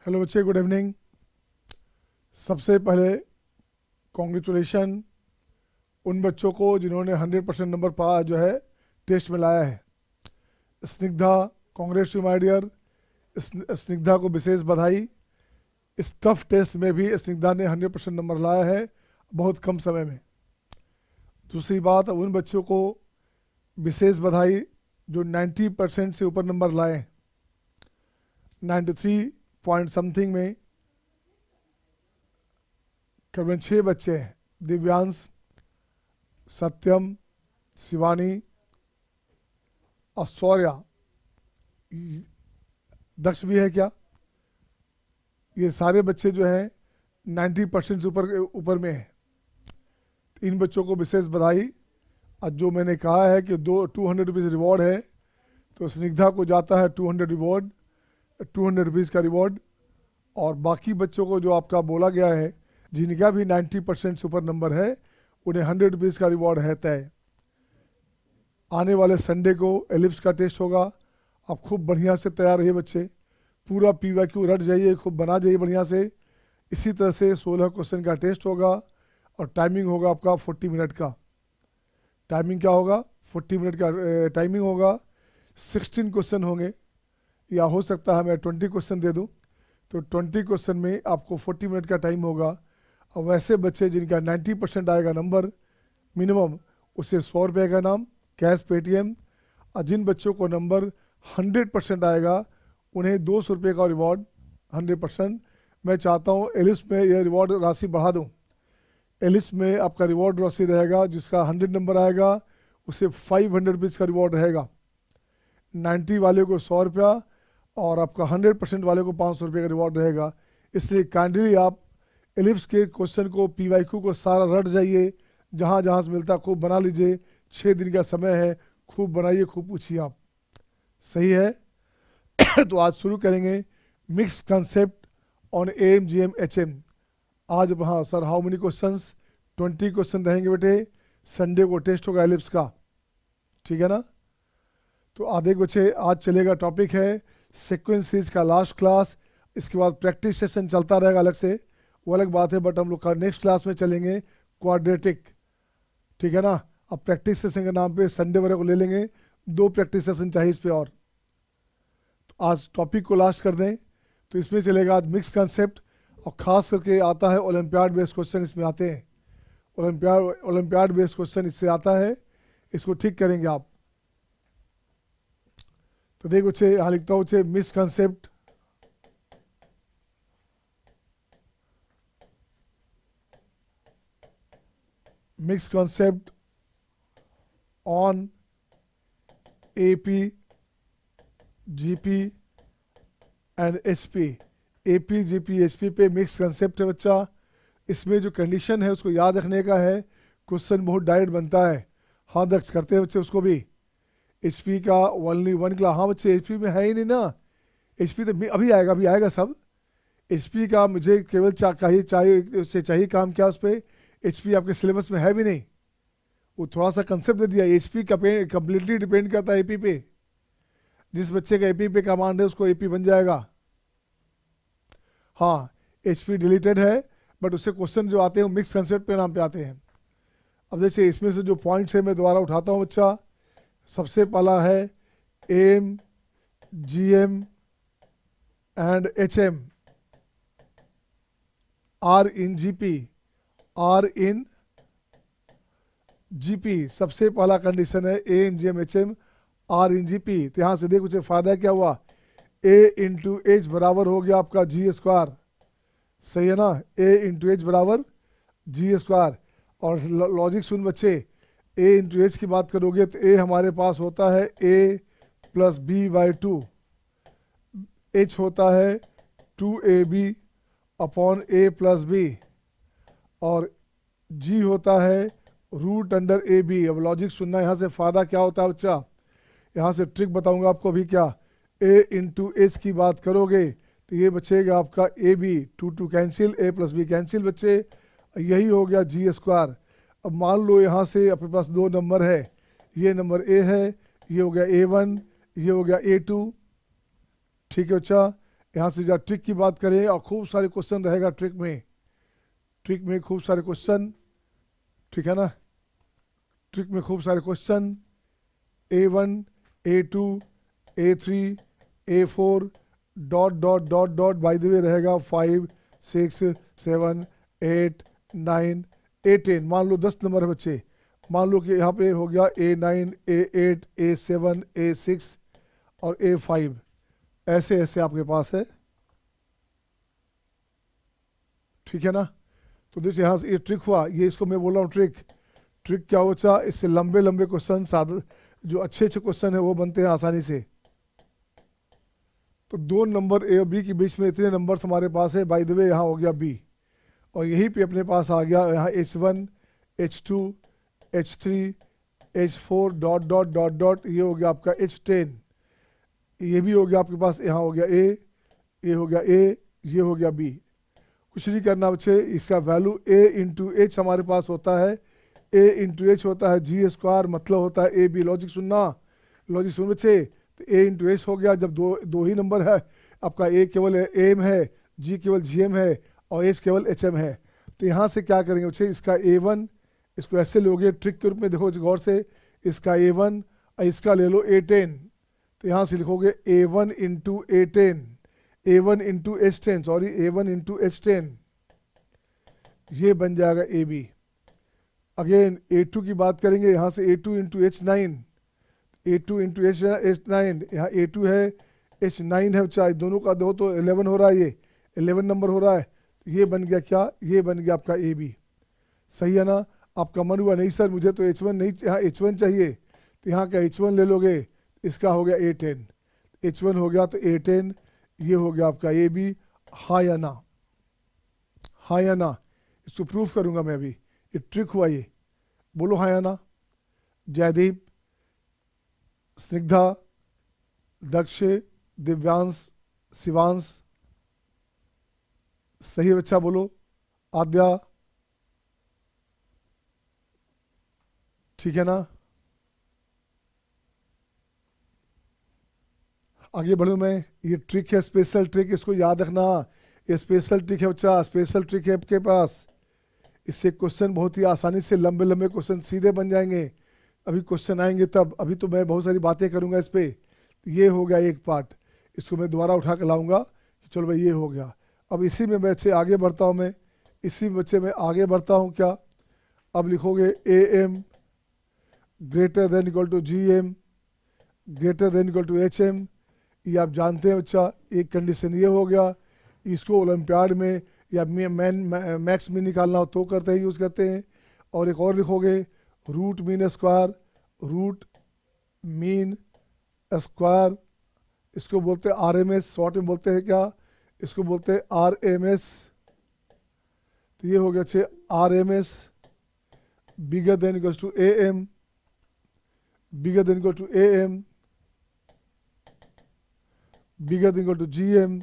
Hello बच्चे, good evening. सबसे पहले कॉन्ग्रेचुलेशन उन बच्चों को जिन्होंने 100% नंबर पा जो है टेस्ट में लाया है। Snigdha, congrats to my dear. Snigdha को विशेष बधाई। इस टफ टेस्ट में भी स्निग्धा ने 100% नंबर लाया है बहुत कम समय में। दूसरी बात, उन बच्चों को विशेष बधाई जो 90% से ऊपर नंबर लाए। 93 पॉइंट समथिंग में करीबन 6 बच्चे हैं। दिव्यांश, सत्यम, शिवानी और शौर्या। दक्ष भी है क्या? ये सारे बच्चे जो हैं 90% से ऊपर में हैं। इन बच्चों को विशेष बधाई। और जो मैंने कहा है कि 200 रुपीज़ रिवॉर्ड है, तो स्निग्धा को जाता है 200 रुपीज़ का रिवॉर्ड। और बाकी बच्चों को जो आपका बोला गया है जिनका भी 90% से ऊपर नंबर है, उन्हें 100 रुपीज़ का रिवॉर्ड है तय। आने वाले संडे को एलिप्स का टेस्ट होगा। आप खूब बढ़िया से तैयार रहिए बच्चे। पूरा PYQ रट जाइए, खूब बना जाइए बढ़िया से। इसी तरह से 16 क्वेश्चन का टेस्ट होगा और टाइमिंग होगा आपका 40 मिनट का। टाइमिंग क्या होगा? 40 मिनट का टाइमिंग होगा। 16 क्वेश्चन होंगे, या हो सकता है मैं 20 क्वेश्चन दे दूं, तो 20 क्वेश्चन में आपको 40 मिनट का टाइम होगा। और वैसे बच्चे जिनका 90% आएगा नंबर मिनिमम, उसे 100 रुपये का नाम कैश पेटीएम। और जिन बच्चों को नंबर 100% आएगा उन्हें 200 रुपये का रिवॉर्ड 100%। मैं चाहता हूँ एलिस में यह रिवॉर्ड राशि बढ़ा दूँ। एलिस में आपका रिवॉर्ड राशि रहेगा, जिसका 100 नंबर आएगा उसे 500 रुपीज़ का रिवॉर्ड रहेगा। 90 वाले को 100 रुपया और आपका 100% वाले को 500 रुपये का रिवॉर्ड रहेगा। इसलिए काइंडली आप एलिप्स के क्वेश्चन को PYQ को सारा रट जाइए, जहाँ जहाँ से मिलता खूब बना लीजिए। 6 दिन का समय है, खूब बनाइए, खूब पूछिए आप। सही है? तो आज शुरू करेंगे mix concept on AM GM HM। आज हाँ sir, how many questions? 20 question रहेंगे बेटे। संडे को टेस्ट होगा एलिप्स का, ठीक है ना? तो आधे बच्चे आज चलेगा, टॉपिक है सीक्वेंस सीरीज का लास्ट क्लास। इसके बाद प्रैक्टिस सेशन चलता रहेगा अलग से, वो अलग बात है। बट हम लोग का नेक्स्ट क्लास में चलेंगे क्वाड्रेटिक, ठीक है ना? अब प्रैक्टिस सेशन के नाम पे संडे वाले को ले लेंगे, 2 प्रैक्टिस सेशन चाहिए इस पे। और तो आज टॉपिक को लास्ट कर दें, तो इसमें चलेगा आज मिक्स कंसेप्ट। और ख़ास करके आता है ओलंपियाड बेस्ड क्वेश्चन, इसमें आते हैं ओलंपियाड बेस्ड क्वेश्चन इससे आता है। इसको ठीक करेंगे आप। तो देखो बच्चे, यहाँ लिखता हूँ बच्चे mix concept on AP GP and HP। AP GP HP पे मिक्स कंसेप्ट है बच्चा। इसमें जो कंडीशन है उसको याद रखने का है। क्वेश्चन बहुत डायरेक्ट बनता है। हाँ दक्ष, करते हैं बच्चे उसको भी। HP का ओनली 1 क्लास। हाँ बच्चे, HP में है ही नहीं ना। HP तो अभी आएगा सब। HP का मुझे केवल चाहिए उससे चाहिए काम क्या उस पर। HP आपके सिलेबस में है भी नहीं। वो थोड़ा सा कंसेप्ट दे दिया। HP का कम्प्लीटली डिपेंड करता है AP पे। जिस बच्चे का AP पे कमांड है उसको AP बन जाएगा। हाँ, HP डिलीटेड है, बट उससे क्वेश्चन जो आते हैं वो मिक्स कंसेप्ट पे नाम पे आते हैं। अब देखिए, इसमें से जो पॉइंट्स है मैं दोबारा उठाता हूँ बच्चा। सबसे पहला है AM GM and HM R in GP। सबसे पहला कंडीशन है AM GM HM R in GP। तो यहाँ से देखो फायदा क्या हुआ, A इंटू H बराबर हो गया आपका G²। सही है ना? A इंटू H बराबर G²। और लॉजिक सुन बच्चे, A इंटू H की बात करोगे तो A हमारे पास होता है A प्लस B/2। H होता है 2AB upon A plus B। और G होता है √AB। अब लॉजिक सुनना, यहाँ से फ़ायदा क्या होता है बच्चा, यहाँ से ट्रिक बताऊंगा आपको अभी क्या। A इंटू H की बात करोगे तो ये बचेगा आपका AB, 2 cancel, A plus B cancel बच्चे। यही हो गया G²। अब मान लो यहाँ से अपने पास 2 नंबर है, ये नंबर A है, ये हो गया A1, ये हो गया A2, ठीक है बच्चा। यहाँ से जब ट्रिक की बात करें, और खूब सारे क्वेश्चन रहेगा ट्रिक में खूब सारे क्वेश्चन, ठीक है ना। ट्रिक में खूब सारे question, A1 A2 A3 A4 dot dot dot dot, by the way रहेगा 5 6 7 8 9 A10। मान लो 10 नंबर है बच्चे, मान लो कि यहाँ पे हो गया A9 A8 A7 A6 और A5, ऐसे ऐसे आपके पास है, ठीक है ना। तो देखिए यहाँ से ये ट्रिक हुआ, ये इसको मैं बोल रहा हूँ ट्रिक। ट्रिक क्या होता है, इससे लंबे लंबे क्वेश्चन, सादे जो अच्छे अच्छे क्वेश्चन है वो बनते हैं आसानी से। तो दो नंबर ए और बी के बीच में इतने नंबर्स हमारे पास है, बाय द वे यहाँ हो गया बी, और यहीं पे अपने पास आ गया यहाँ H1 H2 H3 H4 dot dot dot dot, ये हो गया आपका H10, ये भी हो गया आपके पास, यहाँ हो गया ए, ये हो गया ए, ये हो गया बी। कुछ नहीं करना बच्चे, इसका वैल्यू ए इंटू एच हमारे पास होता है, ए इंटू एच होता है जी स्क्वायर, मतलब होता है ए बी। लॉजिक सुनना, लॉजिक सुन बच्चे। तो ए इंटू एच हो गया, जब दो ही नंबर है आपका, ए केवल एम है, जी केवल जी एम है, और एच केवल एच एम है। तो यहाँ से क्या करेंगे बच्चे, इसका A1, इसको ऐसे लोगे ट्रिक के रूप में, देखो गौर से, इसका A1 और इसका ले लो A10। तो यहाँ से लिखोगे A1 into A10, A1 into H10, sorry A1 into H10, ये बन जाएगा AB। अगेन A2 की बात करेंगे, यहाँ से A2 into H9, A2 into H9, यहाँ A2 है H9 है, चाहे दोनों का दो तो 11 हो रहा है, ये 11 नंबर हो रहा है। तो ये बन गया क्या, ये बन गया आपका AB। सही है ना। आपका मन हुआ नहीं सर मुझे तो H1 नहीं, यहाँ H1 चाहिए, तो यहाँ का H1 ले लोगे, इसका हो गया A10, H1 हो गया तो A10, ये हो गया आपका AB। हाँ या ना, हाँ या ना, इसको प्रूव करूंगा मैं अभी, ये ट्रिक हुआ ये, बोलो हाँ या ना। जयदीप, स्निग्धा, दक्ष, दिव्यांश, शिवांश, सही बच्चा बोलो। आद्या, ठीक है ना। आगे बढ़ूँ मैं, ये ट्रिक है स्पेशल ट्रिक, इसको याद रखना, ये स्पेशल ट्रिक है बच्चा, स्पेशल ट्रिक है आपके पास। इससे क्वेश्चन बहुत ही आसानी से लंबे लंबे क्वेश्चन सीधे बन जाएंगे। अभी क्वेश्चन आएंगे तब, अभी तो मैं बहुत सारी बातें करूंगा इस पे। ये हो गया एक पार्ट, इसको मैं दोबारा उठा कर लाऊंगा कि चलो भाई ये हो गया। अब इसी में बच्चे आगे बढ़ता हूँ मैं, इसी बच्चे में आगे बढ़ता हूँ क्या। अब लिखोगे AM greater than equal to GM greater than equal to HM। ये आप जानते हैं बच्चा, एक कंडीशन ये हो गया, इसको ओलंपियाड में या मैक्स में निकालना हो तो करते हैं, यूज़ करते हैं। और एक और लिखोगे root mean square, root mean square, इसको बोलते हैं RMS, शॉर्ट में बोलते हैं क्या, इसको बोलते हैं RMS। तो ये हो गया अच्छे RMS bigger than equal to AM, bigger than equal to AM, bigger than equal to GM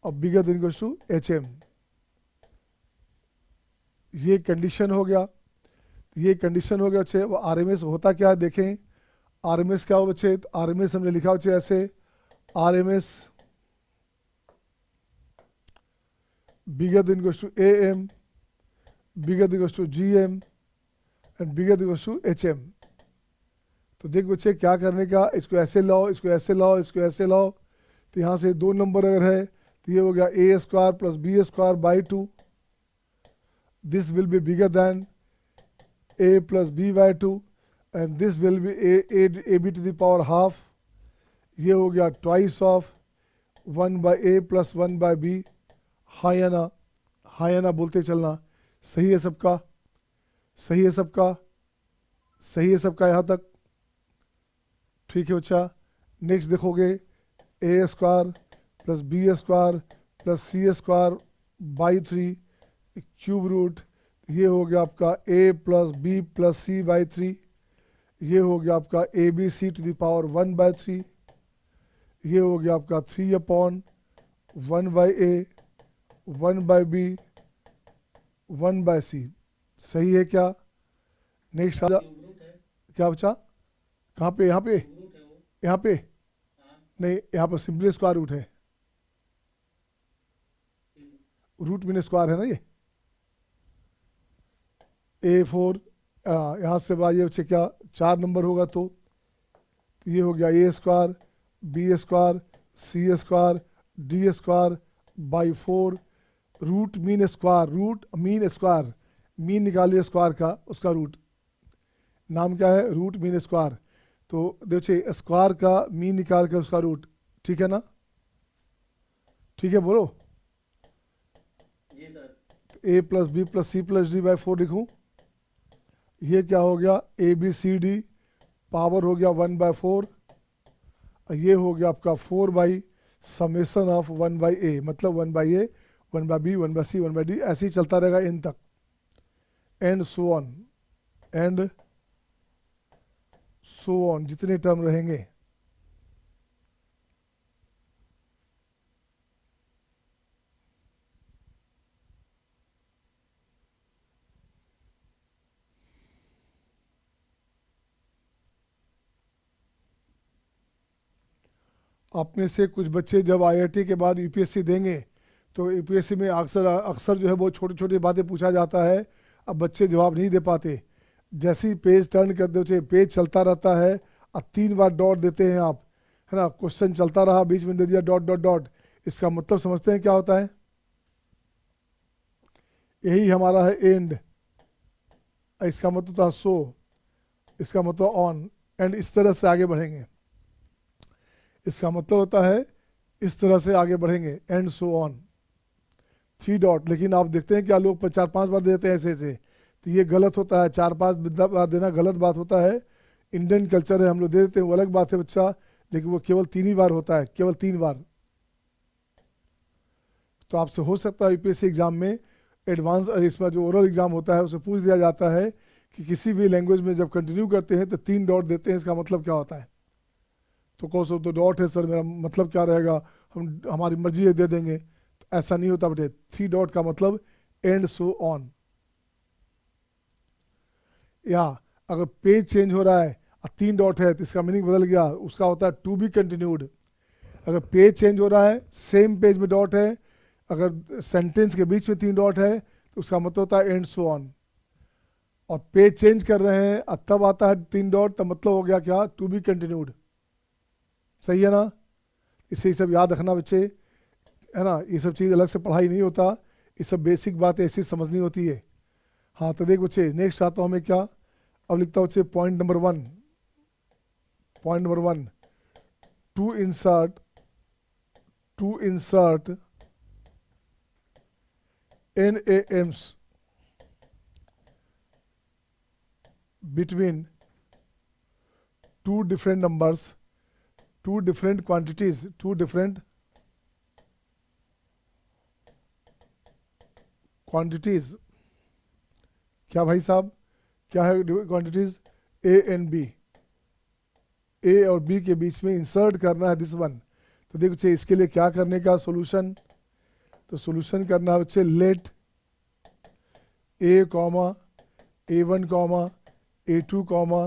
और bigger than equal to HM। ये कंडीशन हो गया, ये कंडीशन हो गया बच्चे। वो RMS होता क्या है देखें, RMS क्या हो बच्चे, तो RMS हमने लिखा बच्चे ऐसे, RMS bigger than equal to AM, bigger than equal to GM and bigger than equal to HM। तो देख बच्चे क्या करने का, इसको ऐसे लाओ, इसको ऐसे लाओ, इसको ऐसे लाओ। तो यहाँ से दो नंबर अगर है तो ये हो गया A square plus B square by 2, this will be bigger than A plus B by 2 and this will be AB to the power half. ये हो गया twice of 1 by A plus 1 by B। हाँ या ना, हाँ या ना बोलते चलना। सही है सबका, सही है सबका, सही है सबका यहाँ तक, ठीक है बच्चा। नेक्स्ट देखोगे A square plus B square plus C square by 3 cube root, ये हो गया आपका A plus B plus C by 3। ये हो गया आपका ABC to the power 1 by 3। ये हो गया आपका 3/1 by A 1 by B 1 by C। सही है क्या। नेक्स्ट क्या बचा, कहाँ पे, यहाँ पे, यहाँ पे नहीं, यहाँ पर सिंपली स्क्वायर रूट है, रूट मीन स्क्वायर है ना ये A4 यहाँ से बाद ये बच्चे क्या 4 नंबर होगा तो ये हो गया A square B square C square D square by 4 root mean square, root mean square, mean निकालिए स्क्वायर का, उसका रूट, नाम क्या है रूट मीन स्क्वायर। तो देखिए स्क्वायर का मीन निकाल के उसका रूट, ठीक है ना, ठीक है बोलो। A plus B plus C plus D by 4 लिखूँ, ये क्या हो गया ABCD पावर हो गया 1/4, ये हो गया आपका 4 समेशन ऑफ 1/a, मतलब 1/a 1/b 1/c 1/d, ऐसे ही चलता रहेगा n तक, and so on, and so on, जितने टर्म रहेंगे। आप में से कुछ बच्चे जब IIT के बाद UPSC देंगे तो UPSC में अक्सर अक्सर जो है वो छोटी छोटी बातें पूछा जाता है, अब बच्चे जवाब नहीं दे पाते। जैसे ही पेज टर्न कर दो, पेज चलता रहता है, अब 3 बार डॉट देते हैं आप, है ना, क्वेश्चन चलता रहा, बीच में दे दिया डॉट डॉट डॉट, इसका मतलब समझते हैं क्या होता है, यही हमारा है एंड, इसका मतलब था सो, इसका मतलब ऑन, एंड इस तरह से आगे बढ़ेंगे, इसका मतलब होता है इस तरह से आगे बढ़ेंगे, एंड सो ऑन। 3 डॉट, लेकिन आप देखते हैं क्या लोग 4-5 बार देते हैं ऐसे ऐसे, तो ये गलत होता है, 4-5 बार देना गलत बात होता है। इंडियन कल्चर है, हम लोग दे देते हैं, वो अलग बात है बच्चा, लेकिन वो केवल 3 ही बार होता है, केवल 3 बार। तो आपसे हो सकता है UPSC एग्जाम में एडवांस, इसमें जो ओरल एग्जाम होता है उसे पूछ दिया जाता है कि किसी भी लैंग्वेज में जब कंटिन्यू करते हैं तो 3 डॉट देते हैं, इसका मतलब क्या होता है। तो कौन सा तो डॉट है सर, मेरा मतलब क्या रहेगा, हम हमारी मर्जी है दे देंगे, तो ऐसा नहीं होता बेटे। 3 डॉट का मतलब एंड सो ऑन। या अगर पेज चेंज हो रहा है और 3 डॉट है तो इसका मीनिंग बदल गया, उसका होता है टू बी कंटिन्यूड। अगर पेज चेंज हो रहा है, सेम पेज में डॉट है, अगर सेंटेंस के बीच में 3 डॉट है तो उसका मतलब होता है एंड सो ऑन। और पेज चेंज कर रहे हैं और तब आता है 3 डॉट, तब मतलब हो गया क्या, टू बी कंटिन्यूड। सही है ना, इससे सब याद रखना बच्चे, है ना, ये सब चीज़ अलग से पढ़ाई नहीं होता, ये सब बेसिक बातें ऐसी समझनी होती है। हाँ तो देख बच्चे, नेक्स्ट आता हूँ मैं क्या, अब लिखता हूँ बच्चे point number 1, point number 1, to insert NAMs between two different numbers, two different quantities, two different quantities, क्या भाई साहब, क्या है quantities, A and B, A और B के बीच में इंसर्ट करना है दिस वन। तो देखो बच्चे इसके लिए क्या करने का सोल्यूशन, तो सोल्यूशन करना है बच्चे let A comma A1 comma A2 comma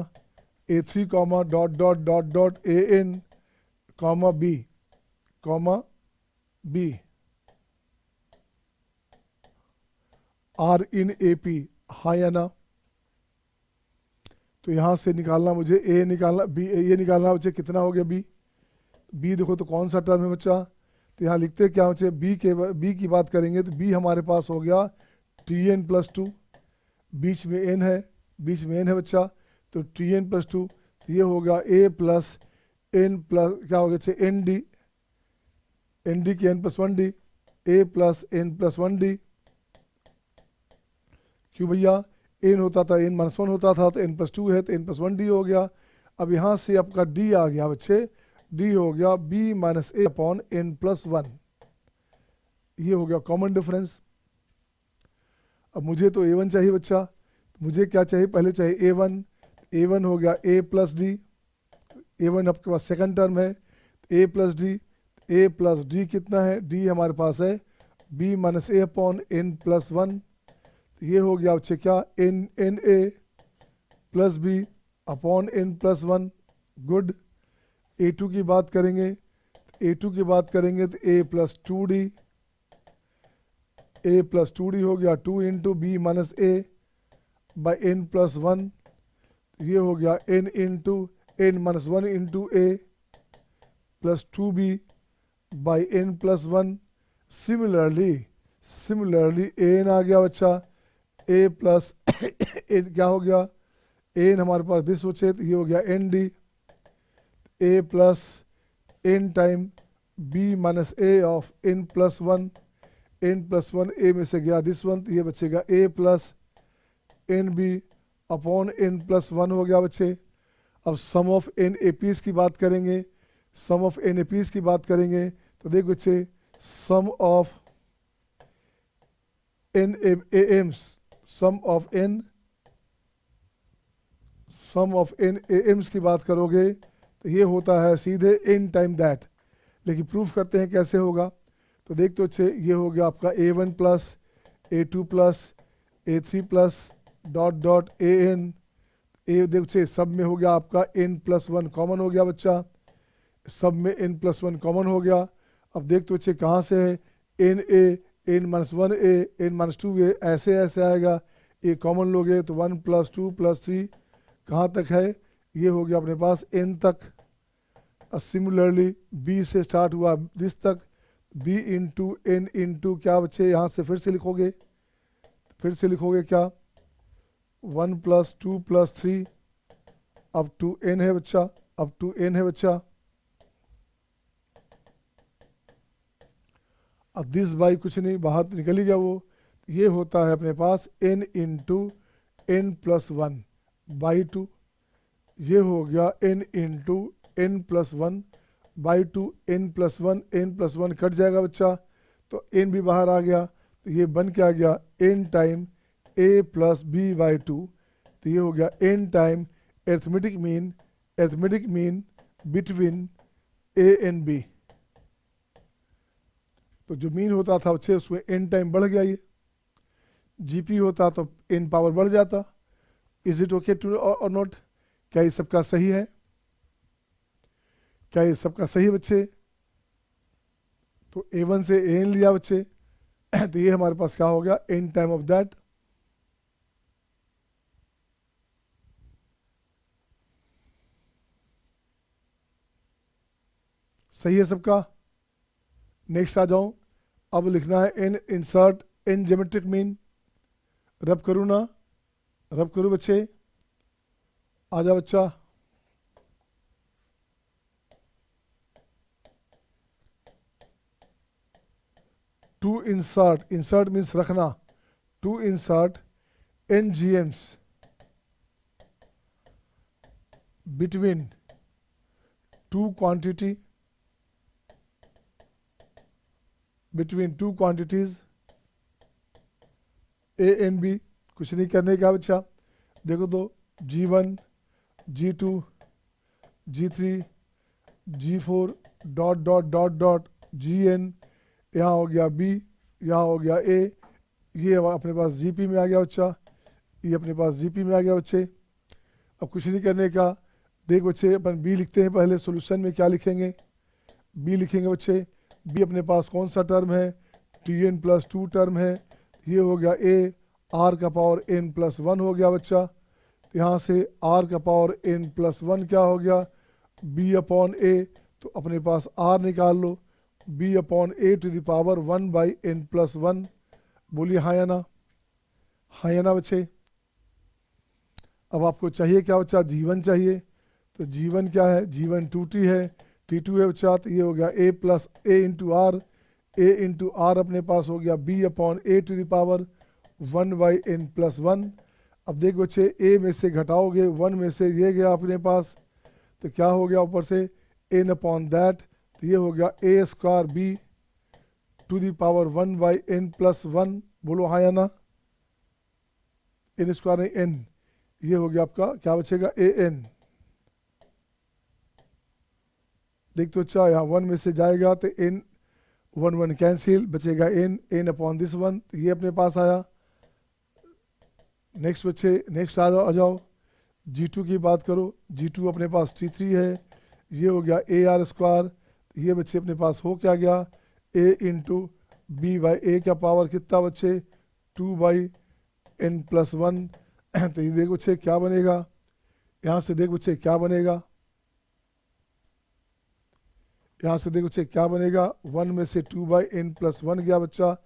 A3 comma dot dot dot dot AN comma B are in AP, हाँ या ना। तो यहाँ से निकालना मुझे A निकालना, B ये निकालना बच्चे कितना हो गया B देखो तो कौन सा टर्म है बच्चा, तो यहाँ लिखते क्या बच्चे B की बात करेंगे तो B हमारे पास हो गया TN+2, बीच में N है, बीच में N है बच्चा, तो TN+2, तो ये हो गया A प्लस N प्लस क्या हो गया ND की N+1D, A प्लस N+1D, क्यों भैया N होता था N-1 होता था, तो N+2 है तो N+1D हो गया। अब यहाँ से आपका D आ गया बच्चे, D हो गया B minus A upon N+1, ये हो गया कॉमन डिफरेंस। अब मुझे तो A1 चाहिए बच्चा, मुझे क्या चाहिए, पहले चाहिए A1 हो गया A प्लस डी, A1 आपके पास सेकंड टर्म है, A प्लस डी कितना है, D हमारे पास है B minus A upon N+1, ये हो गया बच्चे क्या NA plus B upon N+1, good. A2 की बात करेंगे, A2 की बात करेंगे तो A plus 2D A plus 2d हो गया 2 into B minus A by N plus 1, ये हो गया n into N minus 1 into A plus 2b by N plus 1। Similarly N आ गया बच्चा, ए प्लस एन क्या हो गया, एन हमारे पास दिस बचे तो ये हो गया N D, A plus N time B minus A of N plus 1, N plus 1 A में से गया दिस वन, तो ये बचेगा A plus N B upon N plus 1 हो गया बच्चे। अब sum of N APs की बात करेंगे, sum of N APs की बात करेंगे तो देख बच्चे sum of N AMs, sum of N A AIIMS की बात करोगे तो ये होता है सीधे एन टाइम दैट, लेकिन प्रूफ करते हैं कैसे होगा। तो देख तो अच्छे ये हो गया आपका a1 plus a2 plus a3 plus dot dot an, ए देखिए सब में हो गया आपका n प्लस 1 कॉमन हो गया बच्चा, सब में n प्लस 1 कॉमन हो गया। अब देख तो बच्चे कहाँ से है, N A N minus 1 A N minus 2 A ऐसे ऐसे आएगा, ए कॉमन लोगे तो 1 प्लस 2 प्लस 3 कहाँ तक है, ये हो गया अपने पास n तक। सिमिलरली b से स्टार्ट हुआ दिस तक, b इंटू एन इंटू क्या बच्चे यहाँ से फिर से लिखोगे, क्या 1 plus 2 plus 3 up to n है बच्चा, अप टू n है बच्चा। अब दिस बाई कुछ नहीं बाहर तो निकल ही गया वो, ये होता है अपने पास n into N plus 1 by 2, ये हो गया n into N plus 1 by 2, N plus 1 cut जाएगा बच्चा तो n भी बाहर आ गया, तो ये बन के आ गया n time a plus B by 2, तो ये हो गया n time arithmetic mean between a and b। तो जो मीन होता था बच्चे उसमें n टाइम बढ़ गया, ये जीपी होता तो n पावर बढ़ जाता। इज इट ओके टू और नॉट, क्या ये सबका सही है, क्या ये सबका सही है बच्चे। तो a1 से an लिया बच्चे तो ये हमारे पास क्या हो गया n टाइम ऑफ दैट। सही है सबका। नेक्स्ट आ जाऊं, अब लिखना है n insert n geometric mean, rub करूँ ना, रब करूँ बच्चे, आजा बच्चा। टू इंसर्ट मीन्स रखना, to insert n GMs between two quantity, between two quantities A and B. कुछ नहीं करने का बच्चा, देखो तो G1 G2 G3 G4 dot dot dot dot GN, यहाँ हो गया B, यहाँ हो गया A, ये अपने पास GP में आ गया बच्चा, ये अपने पास GP में आ गया बच्चे। अब कुछ नहीं करने का, देख बच्चे अपन B लिखते हैं, पहले सॉल्यूशन में क्या लिखेंगे, B लिखेंगे बच्चे। B अपने पास कौन सा टर्म है, Tn प्लस 2 टर्म है, ये हो गया A, R का पावर n प्लस 1 हो गया बच्चा, यहाँ से R का पावर n प्लस 1 क्या हो गया B अपॉन A, तो अपने पास R निकाल लो, B upon A to the power 1 by n plus 1। बोलिए हाँ या ना, हाँ या ना बच्चे। अब आपको चाहिए क्या बच्चा, G1 चाहिए, तो G1 क्या है, G1 2T है, T2 है बच्चा, तो ये हो गया A plus A into R, A into R अपने पास हो गया B upon A to the power 1 by n plus 1। अब देख बच्चे A में से घटाओगे 1 में से ये गया अपने पास, तो क्या हो गया ऊपर से n अपॉन दैट, तो ये हो गया A square B to the power 1 by n plus 1। बोलो हाँ या ना, n स्क्वायर नहीं n, ये हो गया आपका क्या बचेगा an। देख तो अच्छा यहाँ 1 में से जाएगा तो n 1 1 कैंसिल, बचेगा n अपॉन दिस 1, ये अपने पास आया। नेक्स्ट बच्चे नेक्स्ट आ जाओ G2 की बात करो, G2 अपने पास T3 है, ये हो गया AR स्क्वायर, ये बच्चे अपने पास हो क्या गया A इंटू बी बाई ए का पावर कितना बच्चे 2/n+1। तो ये देखो बच्चे क्या बनेगा, यहाँ से देखो बच्चे क्या बनेगा, यहाँ से देखो बच्चे क्या बनेगा, 1 में से 2/n+1 गया बच्चा,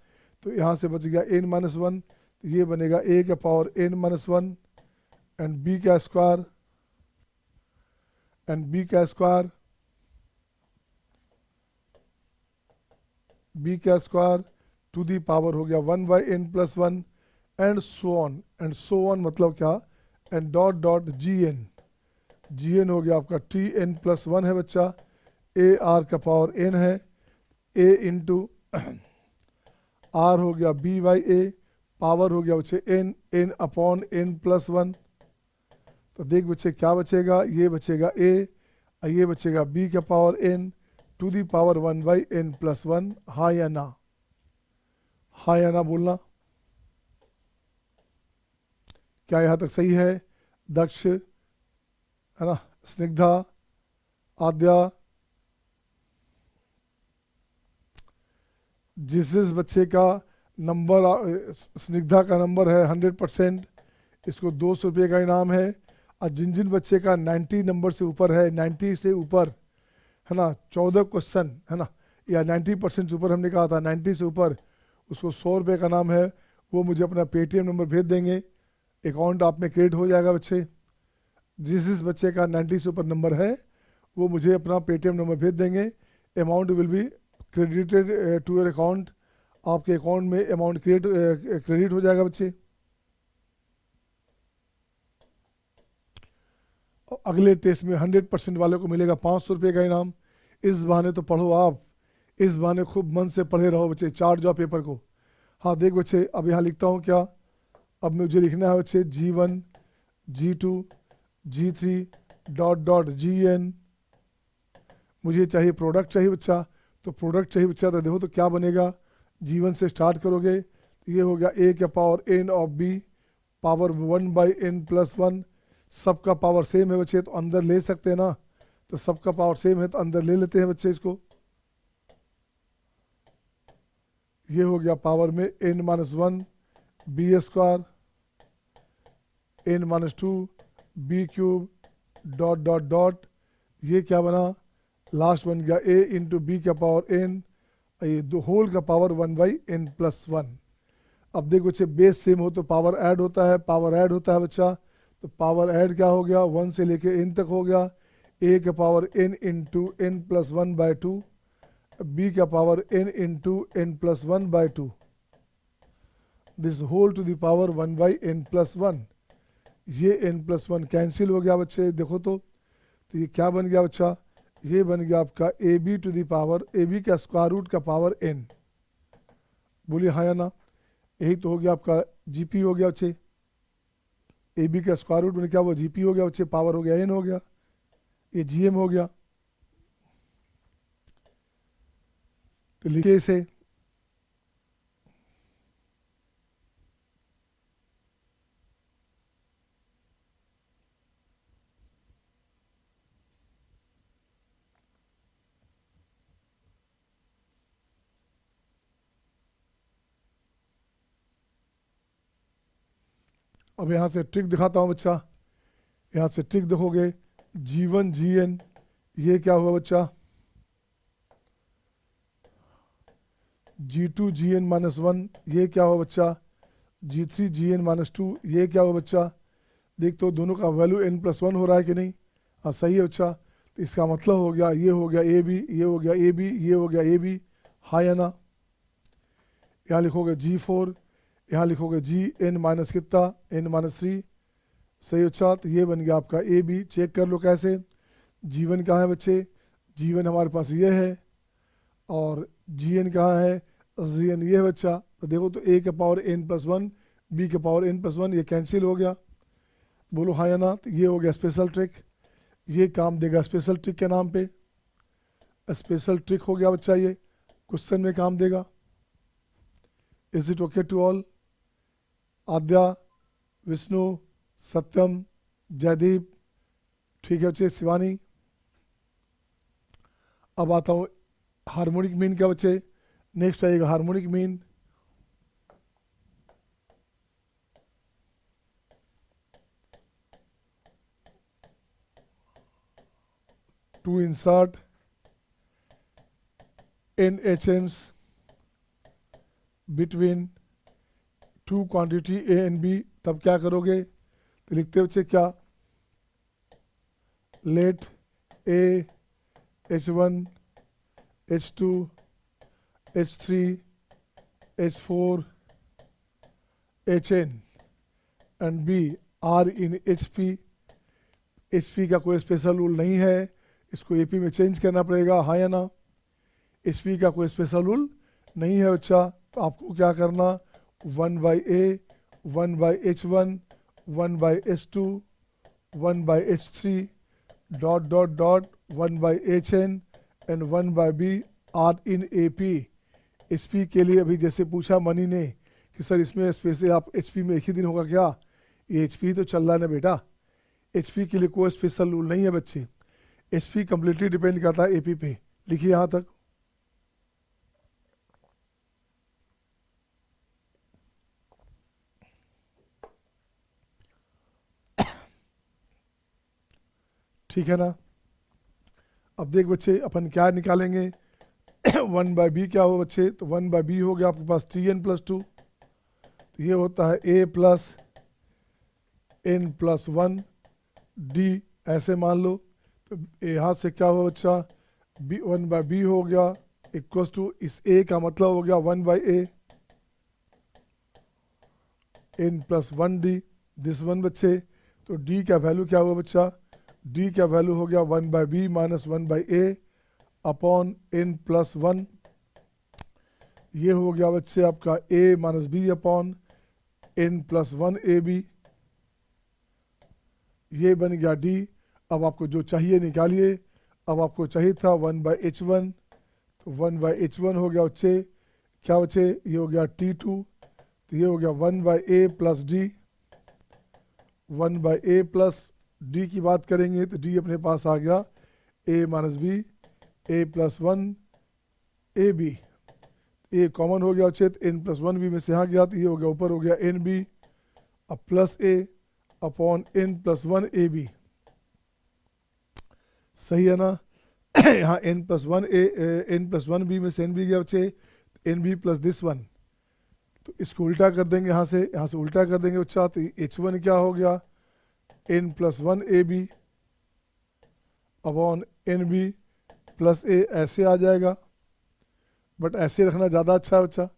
तो यहाँ से बच गया n-1, तो ये बनेगा a का पावर n-1 एंड b का स्क्वायर टू दी पावर हो गया 1/n+1 एंड सो ऑन मतलब क्या, एंड डॉट डॉट gn हो गया आपका tn+1 है बच्चा, a r का पावर n है, a इंटू r हो गया b बाई a, पावर हो गया बच्चे n अपॉन n+1। तो देख बच्चे क्या बचेगा, ये बचेगा a और ये बचेगा b का power n to the power 1/n+1। हाँ या ना, हाँ या ना बोलना। क्या यहाँ तक सही है? दक्ष, है ना, स्निग्धा, आद्या, जिस बच्चे का नंबर, स्निग्धा का नंबर है 100%, इसको 200 रुपये का इनाम है। और जिन बच्चे का 90 नंबर से ऊपर है, 90 से ऊपर, है ना, 14 क्वेश्चन, है ना, या 90% से ऊपर हमने कहा था, 90 से ऊपर, उसको 100 रुपये का नाम है। वो मुझे अपना पेटीएम नंबर भेज देंगे, अकाउंट आप में क्रिएट हो जाएगा बच्चे। जिस बच्चे का 90 से ऊपर नंबर है वो मुझे अपना पेटीएम नंबर भेज देंगे, amount will be credited to your account. आपके अकाउंट में अमाउंट क्रेडिट हो जाएगा बच्चे। और अगले टेस्ट में 100% वाले को मिलेगा 500 रुपये का इनाम। इस बहाने तो पढ़ो आप, इस बहाने खूब मन से पढ़े रहो बच्चे, चार्ट जाओ पेपर को। हाँ देख बच्चे, अब यहाँ लिखता हूँ क्या, अब मुझे लिखना है बच्चे G1 G2 G3 dot dot GN। मुझे चाहिए प्रोडक्ट चाहिए बच्चा, तो प्रोडक्ट चाहिए बच्चा, तो देखो तो क्या बनेगा, G1 से स्टार्ट करोगे तो ये हो गया a का power n of b power 1/n+1। सबका पावर सेम है बच्चे, तो अंदर ले सकते हैं ना, तो सबका पावर सेम है तो अंदर ले लेते हैं बच्चे इसको। ये हो गया पावर में n-1 b square n-2 b cube dot dot dot, ये क्या बना, लास्ट बन गया a इंटू बी का पावर n, ये दो होल का पावर 1/n+1। अब देखो बच्चे बेस सेम हो तो पावर ऐड होता है, पावर ऐड होता है बच्चा, तो पावर ऐड क्या हो गया, 1 से लेके n तक हो गया, a का power n into n+1/2, b का power n into n+1/2, this whole to the power 1/n+1। ये n+1 कैंसिल हो गया बच्चे, देखो तो ये क्या बन गया बच्चा, ये बन गया आपका ab to the power, ab का स्क्वायर रूट का पावर n। बोलिए हाँ या ना, यही तो हो गया आपका gp हो गया बच्चे, ab का स्क्वायर रूट में क्या हुआ, gp हो गया बच्चे, पावर हो गया n हो गया, ये gm हो गया। तो लिखिए इसे, अब यहाँ से ट्रिक दिखाता हूँ बच्चा, यहाँ से ट्रिक देखोगे, G1 GN, ये क्या हुआ बच्चा, G2 GN-1, ये क्या हुआ बच्चा, G3 GN-2, ये क्या हुआ बच्चा। देख तो दोनों का वैल्यू n+1 हो रहा है कि नहीं, हाँ सही है बच्चा। तो इसका मतलब हो गया, ये हो गया AB, ये हो गया AB, ये हो गया AB, हाँ या ना। यहाँ लिखोगे G4, यहाँ लिखोगे GN माइनस कितना, n-3, सही अच्छा। तो ये बन गया आपका AB, चेक कर लो कैसे, G1 कहाँ है बच्चे, G1 हमारे पास ये है, और GN कहाँ है, GN ये है बच्चा। तो देखो तो a का पावर n+1, b का पावर n+1, ये कैंसिल हो गया। बोलो हाँ या ना। तो ये हो गया स्पेशल ट्रिक, ये काम देगा स्पेशल ट्रिक के नाम पे, स्पेशल ट्रिक हो गया बच्चा, ये क्वेश्चन में काम देगा। Is it okay to all? Aadya, Vishnu, Satyam, Jaideep, ठीक है बच्चे, शिवानी। अब आता हूँ हार्मोनिक मीन क्या बच्चे, नेक्स्ट आएगा harmonic mean, to insert NHNs between two quantity A and B, तब क्या करोगे, तो लिखते बच्चे क्या, let A H1 H2 H3 H4 HN and B are in HP। HP का कोई स्पेशल रूल नहीं है, इसको AP में चेंज करना पड़ेगा, हाँ या ना। HP का कोई स्पेशल रूल नहीं है बच्चा, तो आपको क्या करना, 1/A 1/H1 1/H2 1/H3 dot dot dot 1/HN and 1/B are in AP। HP के लिए अभी जैसे पूछा मनी ने कि सर इसमें स्पेशल आप HP में एक ही दिन होगा क्या, ये HP तो चल रहा है ना बेटा, HP के लिए कोई स्पेशल रूल नहीं है बच्चे, HP कंप्लीटली डिपेंड करता है AP पे। लिखिए यहाँ तक, ठीक है ना। अब देख बच्चे अपन क्या निकालेंगे 1/B क्या हो बच्चे, तो 1/B हो गया आपके पास TN+2, तो ये होता है A प्लस N+1 D, ऐसे मान लो। तो यहाँ से क्या हुआ बच्चा, B 1/B हो गया इक्वल्स टू, इस A का मतलब हो गया 1/A N+1 D, this one बच्चे। तो D का वैल्यू क्या हुआ बच्चा, D का वैल्यू हो गया 1/B minus 1/A upon N+1, ये हो गया बच्चे आपका A minus B upon N+1 AB, ये बन गया D। अब आपको जो चाहिए निकालिए, अब आपको चाहिए था 1/H1, तो 1/H1 हो गया बच्चे क्या बच्चे, ये हो गया T2, तो ये हो गया 1/A plus D, 1/A plus D की बात करेंगे तो D अपने पास आ गया A minus B A+1 AB, A common हो गया बच्चे, तो N+1 B में से यहाँ गया, तो ये हो गया ऊपर हो गया NB अब plus A upon N+1 AB, सही है ना। यहाँ N+1 B में से NB गया बच्चे, NB प्लस दिस वन, तो इसको उल्टा कर देंगे, यहाँ से उल्टा कर देंगे बच्चा, तो H1 क्या हो गया N+1 AB upon NB plus A, ऐसे आ जाएगा, बट ऐसे रखना ज़्यादा अच्छा है बच्चा।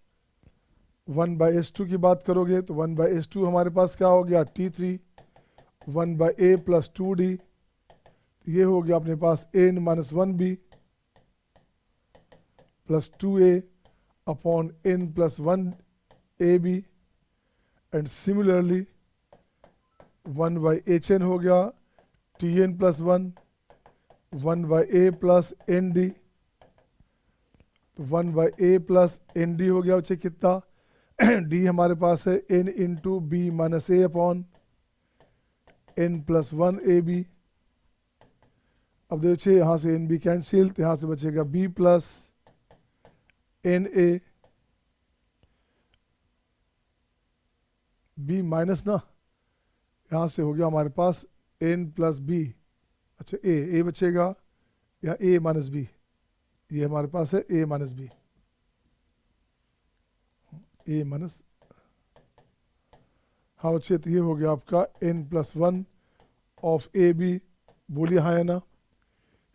1/H2 की बात करोगे तो 1/H2 हमारे पास क्या हो गया T3, 1/A प्लस 2D, ये हो गया अपने पास N-1B plus 2A upon N+1 AB and similarly 1/HN हो गया TN+1 1/A plus ND, 1/A plus ND हो गया बच्चे कितना D हमारे पास है N into B minus A upon N+1 AB। अब देखिए यहाँ से NB कैंसिल, तो यहाँ से बचेगा B plus NA, B minus ना, यहाँ से हो गया हमारे पास N+B, अच्छा A बचेगा, यहाँ A माइनस B, ये हमारे पास है A minus B, A minus, हाँ बच्चे, तो ये हो गया आपका N+1 ऑफ AB, बोलिए हाँ है ना।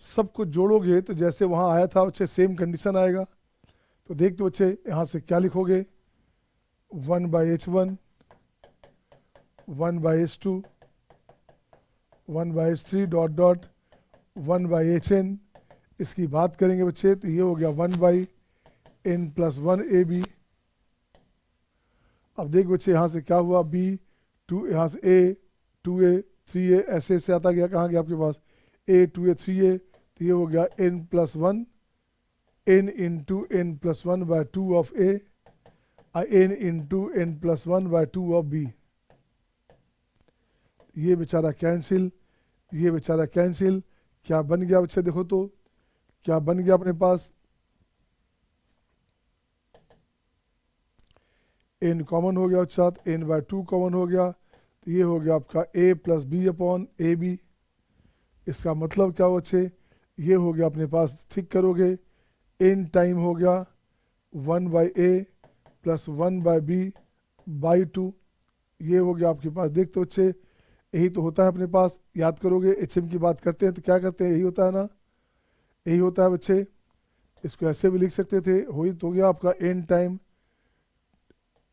सबको जोड़ोगे तो जैसे वहाँ आया था बच्चे सेम कंडीशन आएगा, तो देखते बच्चे यहाँ से क्या लिखोगे 1/H1 1/H2 1/H3 dot dot 1/HN, इसकी बात करेंगे बच्चे तो ये हो गया 1/N+1 AB। अब देख बच्चे यहाँ से क्या हुआ B 2, यहाँ से A 2A 3A ऐसे ऐसे आता गया, कहाँ गया आपके पास A 2A 3A, तो ये हो गया N+1 N into N+1/2 of A N into N+1/2 of B, ये बेचारा कैंसिल, ये बेचारा कैंसिल, क्या बन गया बच्चे देखो तो क्या बन गया अपने पास एन कॉमन हो गया बच्चा, तो एन बाय 2 कॉमन हो गया, तो ये हो गया आपका A plus B upon A B. इसका मतलब क्या हो बच्चे, ये हो गया अपने पास, ठीक करोगे, एन टाइम हो गया 1 by a plus 1 by b by 2, ये हो गया आपके पास। देखते बच्चे यही तो होता है अपने पास, याद करोगे एचएम की बात करते हैं तो क्या करते हैं, यही होता है ना, यही होता है बच्चे। इसको ऐसे भी लिख सकते थे, हो गया आपका एन टाइम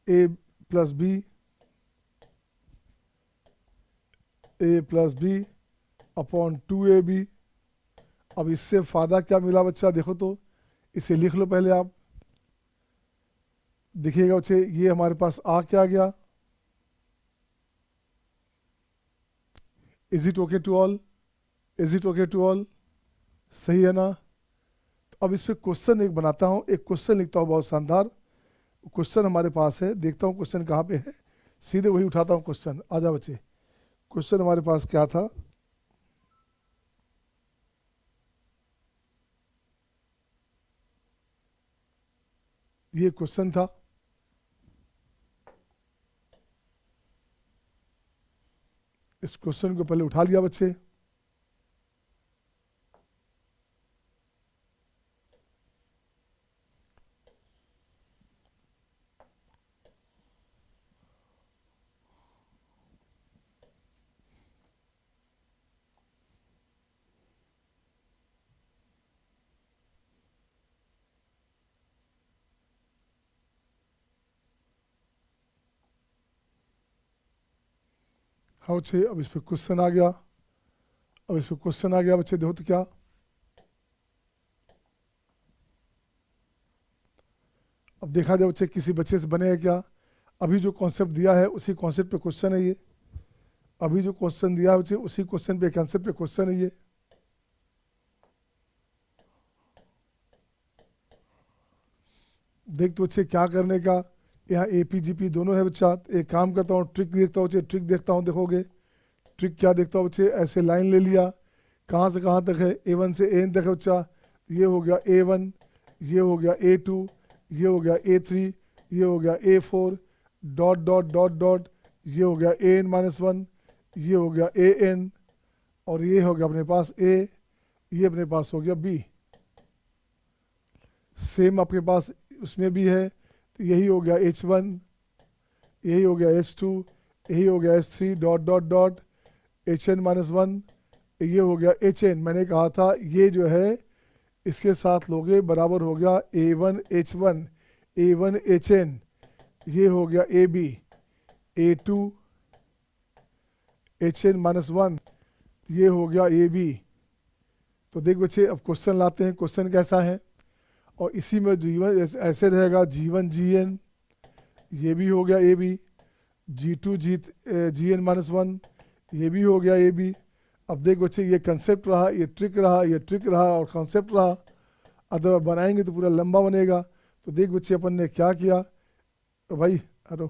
ए प्लस बी अपॉन 2ab। अब इससे फायदा क्या मिला बच्चा, देखो तो इसे लिख लो पहले आप, दिखेगा बच्चे ये हमारे पास आ क्या गया, is it okay to all, is it okay to all, सही है ना। तो अब इस पर क्वेश्चन एक बनाता हूँ, एक क्वेश्चन लिखता हूँ बहुत शानदार क्वेश्चन हमारे पास है, देखता हूँ क्वेश्चन कहाँ पे है, सीधे वही उठाता हूँ क्वेश्चन। आजा बच्चे, क्वेश्चन हमारे पास क्या था, ये क्वेश्चन था, इस क्वेश्चन को पहले उठा लिया बच्चे। हाँ बच्चे, अब इस पर क्वेश्चन आ गया, अब इस पर क्वेश्चन आ गया बच्चे, देखो तो क्या, अब देखा जाए बच्चे किसी बच्चे से बनेगा क्या। अभी जो कॉन्सेप्ट दिया है उसी कॉन्सेप्ट पे क्वेश्चन है ये, अभी जो क्वेश्चन दिया है बच्चे उसी क्वेश्चन पे कॉन्सेप्ट पे क्वेश्चन है ये। देख तो बच्चे क्या करने का, यहाँ एपीजीपी दोनों है बच्चा। एक काम करता हूँ, ट्रिक देखता हूँ बच्चे, ट्रिक देखता हूँ, देखोगे ट्रिक क्या देखता हूँ बच्चे, ऐसे लाइन ले लिया, कहाँ से कहाँ तक है, A1 से AN तक है बच्चा, ये हो गया A1, ये हो गया A2, ये हो गया A3, ये हो गया A4, dot dot dot dot, ये हो गया AN-1, ये हो गया AN, और ये हो गया अपने पास A, ये अपने पास हो गया B। सेम आपके पास उसमें भी है, तो यही हो गया H1, यही हो गया H2, यही हो गया H3, dot dot dot, HN-1, ये हो गया HN। मैंने कहा था ये जो है इसके साथ लोगे बराबर हो गया A1H1, A1HN, ये हो गया AB, A2 HN-1, ये हो गया AB। तो देख बच्चे अब क्वेश्चन लाते हैं, क्वेश्चन कैसा है, और इसी में G1 ऐसे रहेगा, G1 GN, ये भी हो गया AB, G2 GN-1, ये भी हो गया AB। अब देख बच्चे ये कंसेप्ट रहा, ये ट्रिक रहा, ये ट्रिक रहा और कंसेप्ट रहा, अगर बनाएंगे तो पूरा लंबा बनेगा। तो देख बच्चे अपन ने क्या किया, तो भाई हेलो,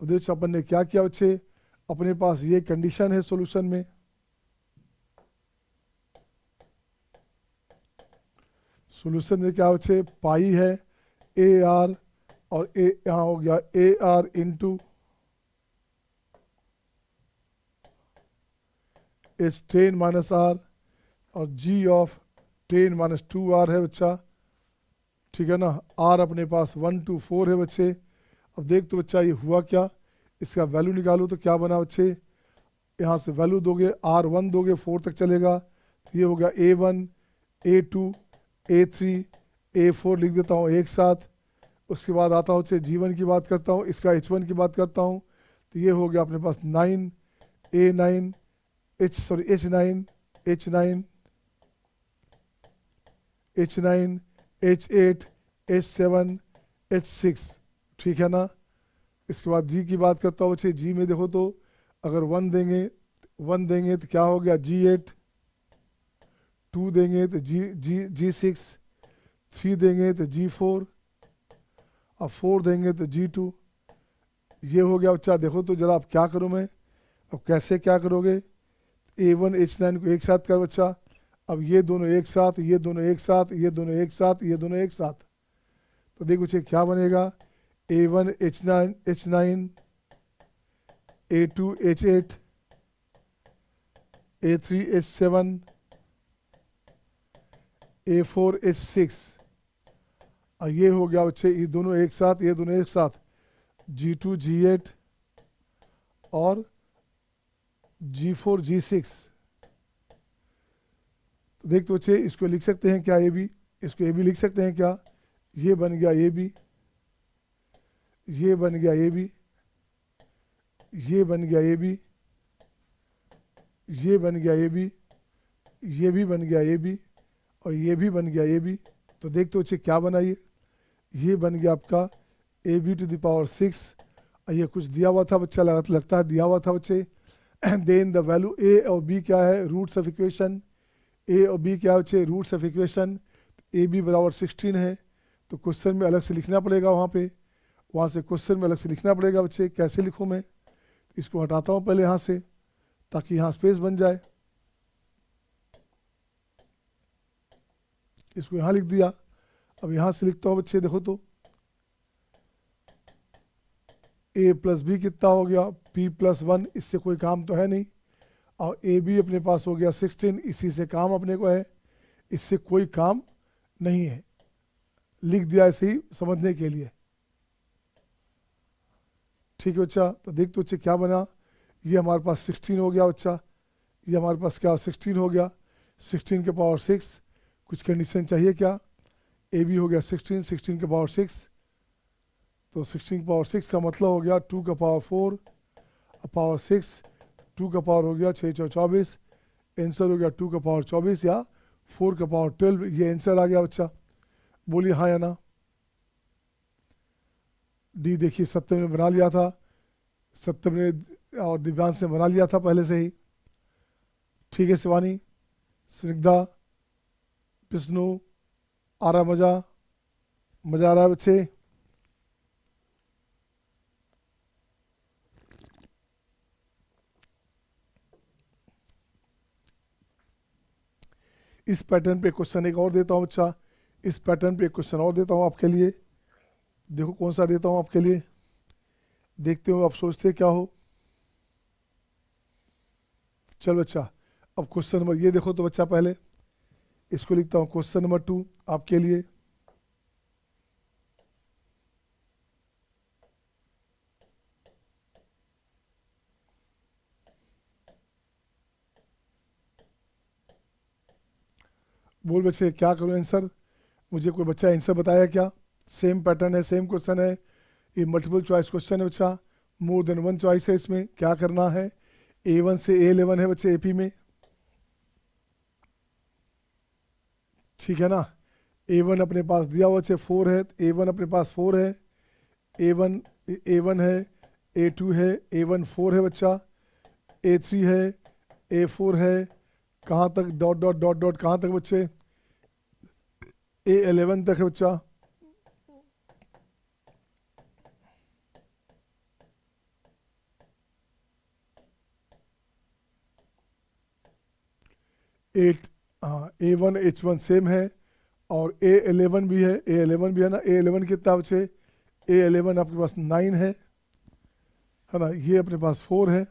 अब देख अपन ने क्या किया बच्चे, अपने पास ये कंडीशन है सॉल्यूशन में, सॉल्यूशन में क्या बच्चे, पाई है AR, और यहाँ हो गया AR इंटू H10-R, और G ऑफ 10-2R है बच्चा, ठीक है ना। R अपने पास 1 to 4 है बच्चे। अब देख तो बच्चा ये हुआ क्या, इसका वैल्यू निकालो तो क्या बना बच्चे, यहाँ से वैल्यू दोगे, R1 दोगे 4 तक चलेगा, तो ये हो गया A1, A2, A3, A4 लिख देता हूँ एक साथ। उसके बाद आता हूँ G1 की बात करता हूँ, इसका H1 की बात करता हूँ, तो ये हो गया अपने पास 9, A9, H9, H9, H9, H8, H7, H6, ठीक है ना। इसके बाद G की बात करता हूँ बच्चे, G में देखो तो अगर 1 देंगे तो क्या हो गया G8, 2 देंगे तो G6, 3 देंगे तो G4, अब 4 देंगे तो G2, ये हो गया बच्चा। देखो तो जरा अब क्या करूँ मैं, अब कैसे क्या करोगे, A1 H9 को एक साथ कर बच्चा, अब ये दोनों एक साथ, ये दोनों एक साथ, ये दोनों एक साथ, ये दोनों एक साथ, तो देख बच्चे क्या बनेगा, A1 H9 H9, A2 H8, A3 H7, A4 H6। और ये हो गया बच्चे ये दोनों एक साथ, ये दोनों एक साथ G2 G8 और G4 G6। तो देख तो बच्चे इसको लिख सकते हैं क्या, ये भी, इसको ये भी लिख सकते हैं क्या, ये बन गया ये भी, ये बन गया ये भी, ये बन गया ये भी, ये बन गया ये भी, ये भी बन गया ये भी, और ये भी बन गया ये भी। तो देख तो बच्चे क्या बना, ये बन गया आपका AB⁶। और ये कुछ दिया हुआ था बच्चा, लगता है दिया हुआ था बच्चे। देन द वैल्यू A और B क्या है, रूट्स ऑफ इक्वेशन। A और B क्या है बच्चे, रूट्स ऑफ इक्वेशन। AB बराबर 16 है, तो क्वेश्चन में अलग से लिखना पड़ेगा, वहाँ से क्वेश्चन में अलग से लिखना पड़ेगा बच्चे। कैसे लिखूँ मैं, इसको हटाता हूँ पहले यहाँ से, ताकि यहाँ स्पेस बन जाए। इसको यहाँ लिख दिया। अब यहाँ से लिखता हूँ बच्चे, देखो तो A + B कितना हो गया, P+1, इससे कोई काम तो है नहीं। और AB अपने पास हो गया 16, इसी से काम अपने को है, इससे कोई काम नहीं है, लिख दिया ऐसे ही समझने के लिए। ठीक है बच्चा, तो देख तो बच्चे क्या बना, ये हमारे पास 16 हो गया बच्चा, ये हमारे पास क्या 16 हो गया, 16 के पावर 6। कुछ कंडीशन चाहिए क्या, AB हो गया 16, 16 के पावर 6, तो 16 के पावर 6 का मतलब हो गया 2 का पावर 4 पावर 6, 2 का पावर हो गया 6 × 24, आंसर हो गया 2 का पावर 24 या 4 का पावर 12। ये आंसर आ गया बच्चा, बोलिए हाँ या ना। डी देखिए सत्यम ने बना लिया था, सत्यम ने और दिव्यांश ने बना लिया था पहले से ही। ठीक है शिवानी, स्निग्धा, विष्णु, आ रहा मजा आ रहा है बच्चे। इस पैटर्न पे क्वेश्चन एक और देता हूँ बच्चा, इस पैटर्न पे एक क्वेश्चन और देता हूँ आपके लिए। देखो कौन सा देता हूँ आपके लिए, देखते हो आप सोचते क्या हो। चल बच्चा, अब क्वेश्चन नंबर ये देखो तो बच्चा, पहले इसको लिखता हूँ क्वेश्चन नंबर 2 आपके लिए। बोल बच्चे क्या करूँ आंसर, मुझे कोई बच्चा आंसर बताया क्या। सेम पैटर्न है, सेम क्वेश्चन है, ये मल्टीपल चॉइस क्वेश्चन है बच्चा, मोर देन 1 चॉइस है। इसमें क्या करना है, A1 से A11 है बच्चे AP में, ठीक है ना। A1 अपने पास दिया हुआ बच्चे 4 है, A1 अपने पास 4 है, A1 है, A2 है, A1 4 है बच्चा, A3 है, A4 है, कहाँ तक डॉट डॉट डॉट डॉट कहाँ तक बच्चे, A11 तक है बच्चा। A1 H1 सेम है, और A11 भी है, A11 भी है ना। A11 कितना बच्चे, A11 आपके पास 9 है ना, ये अपने पास 4 है।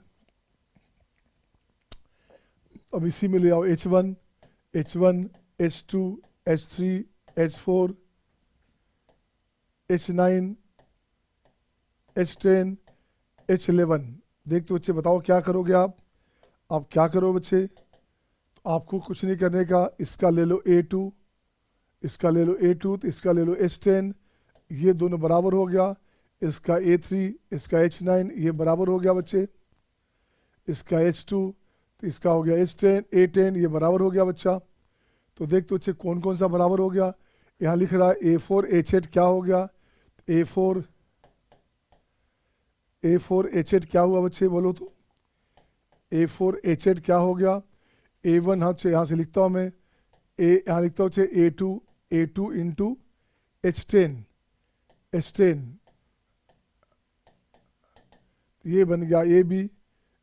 अब इसी में ले आओ H1, H2, H3, H4, H9, H10, H11। देख तो बच्चे बताओ क्या करोगे आप क्या करो बच्चे, तो आपको कुछ नहीं करने का, इसका ले लो A2, इसका ले लो A2, तो इसका ले लो H10, ये दोनों बराबर हो गया। इसका A3, इसका H9, ये बराबर हो गया बच्चे। इसका H2, तो इसका हो गया H10, A10, ये बराबर हो गया बच्चा। तो देख तो बच्चे कौन कौन सा बराबर हो गया, यहाँ लिख रहा है A4 H8 क्या हो गया, A4 H8 क्या हुआ बच्चे बोलो तो, A4 H8 क्या हो गया। A1 यहाँ से लिखता हूँ मैं, यहाँ लिखता हूँ A2 इंटू H10, ये बन गया AB,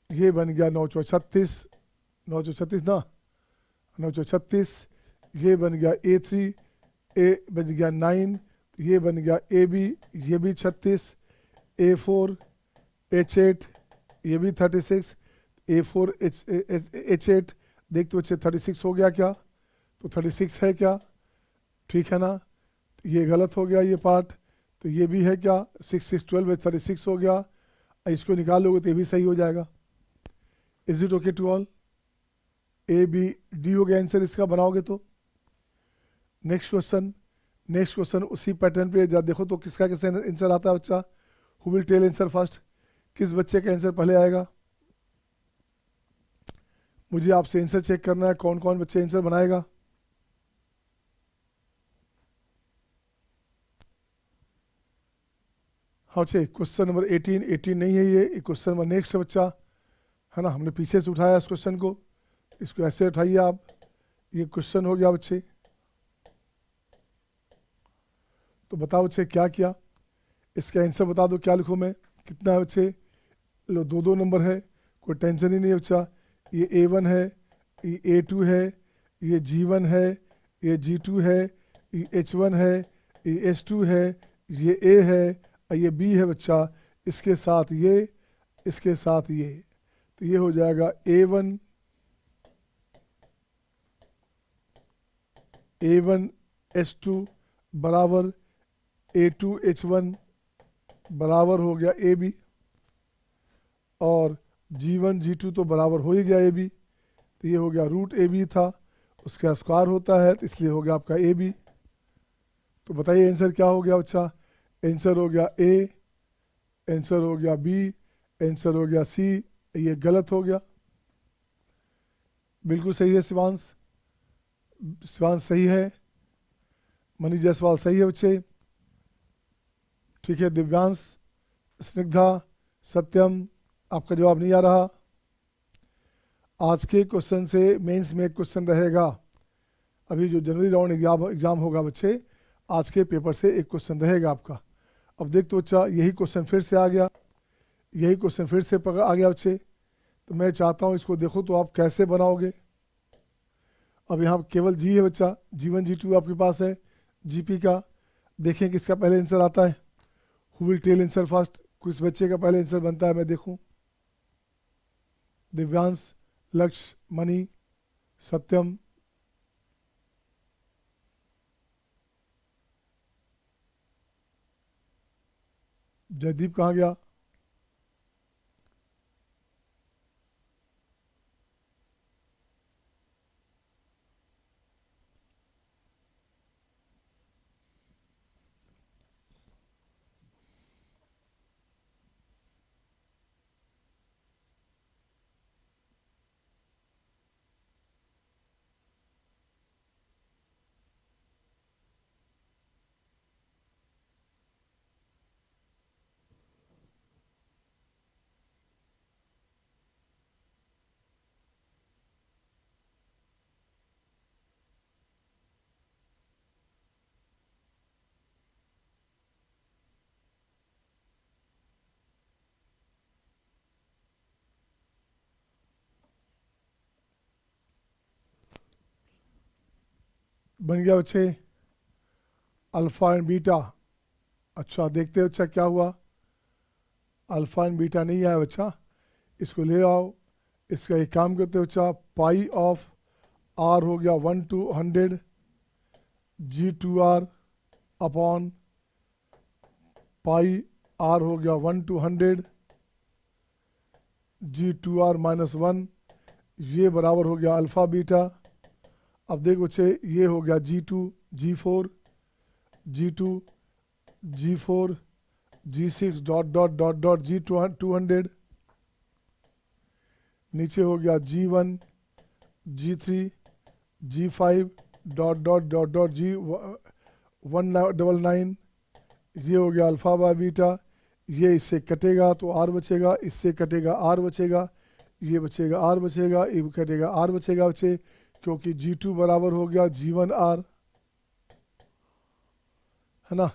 ये बन गया 9 × 36 ना, 9 × 36, ये बन गया A3, बन गया 9, ये बन गया ए बी, ये भी 36, A4 H8, ये भी 36, A4 H8, देखते बच्चे 36 हो गया क्या? तो 36 है क्या? ठीक है ना? ये गलत हो गया ये पार्ट, तो ये भी है क्या? 6 6 12 36 हो गया। इसको निकालोगे तो ये भी सही हो जाएगा। Is it okay to all? A B D हो गया आंसर इसका बनाओगे तो। नेक्स्ट क्वेश्चन उसी पैटर्न पे जा देखो तो किसका कैसे आंसर आता है बच्चा। Who will tell answer first? किस बच्चे का आंसर पहले आएगा? मुझे आपसे आंसर चेक करना है, कौन कौन बच्चे आंसर बनाएगा। हाँ बच्चे, क्वेश्चन नंबर 18 नहीं है ये क्वेश्चन नंबर नेक्स्ट है बच्चा, है ना। हमने पीछे से उठाया इस क्वेश्चन को, इसको ऐसे उठाइए आप। ये क्वेश्चन हो गया बच्चे। तो बताओ बच्चे क्या किया, इसका आंसर बता दो। क्या लिखूँ मैं, कितना है बच्चे? लो 2 नंबर है, कोई टेंशन ही नहीं है बच्चा। ये A1 है, ये A2 है, ये G1 है, ये G2 है, ये H1 है, ये H2 है, ये A है, ये B है बच्चा। इसके साथ ये, इसके साथ ये, तो ये हो जाएगा A1 H2 बराबर A2 H1 बराबर हो गया AB, और G1 G2 तो बराबर हो ही गया AB, तो ये हो गया रूट AB था, उसका स्क्वायर होता है, तो इसलिए हो गया आपका AB। तो बताइए आंसर क्या हो गया बच्चा? आंसर हो गया A, आंसर हो गया B, आंसर हो गया C। ये गलत हो गया। बिल्कुल सही है शिवांश, शिवांश सही है। मनीष जायसवाल सही है बच्चे, ठीक है। दिव्यांश, स्निग्धा, सत्यम, आपका जवाब नहीं आ रहा। आज के क्वेश्चन से मेंस में एक क्वेश्चन रहेगा। अभी जो जनवरी राउंड एग्जाम होगा बच्चे, आज के पेपर से एक क्वेश्चन रहेगा आपका। अब देख तो बच्चा, यही क्वेश्चन फिर से आ गया, यही क्वेश्चन फिर से आ गया बच्चे। तो मैं चाहता हूँ इसको देखो तो आप कैसे बनाओगे। अब यहाँ केवल जी है बच्चा, G1 G2 आपके पास है, GP का देखें किसका पहले आंसर आता है। Who will tell answer first? किस बच्चे का पहले आंसर बनता है मैं देखूं। दिव्यांश, लक्ष्य, मणि, सत्यम, जयदीप कहाँ गया? बन गया बच्चे अल्फा एंड बीटा। अच्छा देखते हैं बच्चा क्या हुआ। अल्फा एंड बीटा नहीं आया बच्चा, इसको ले आओ। इसका एक काम करते हो बच्चा, पाई ऑफ R हो गया 1 to 100 G2R upon pi R हो गया 1 to 100 G2R माइनस 1, ये बराबर हो गया अल्फ़ा बीटा। अब देखो बच्चे, ये हो गया G2 G4 G2 G4 G6 dot dot dot dot G200, नीचे हो गया G1 G3 G5 dot dot dot dot G199, ये हो गया अल्फ़ा बाय बीटा। ये इससे कटेगा तो R बचेगा, इससे कटेगा R बचेगा, ये बचेगा R बचेगा, ये कटेगा R बचेगा बच्चे, क्योंकि G2 बराबर हो गया G1R, है ना।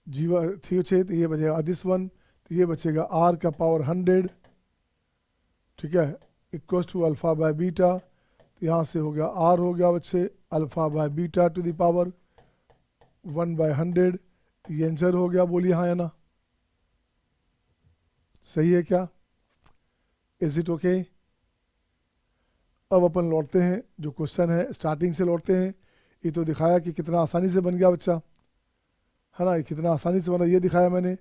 G1 ठीक है, तो ये बचेगा दिस वन, तो ये बचेगा R का पावर 100, ठीक है, equal to alpha by beta. तो यहाँ से हो गया R हो गया बच्चे alpha by beta to the power 1/100 ये आंसर हो गया, बोलिए हाँ या ना, सही है क्या? Is it okay? अब अपन लौटते हैं जो क्वेश्चन है, स्टार्टिंग से लौटते हैं। ये तो दिखाया कि कितना आसानी से बन गया बच्चा, है ना, ये कितना आसानी से बना, ये दिखाया मैंने।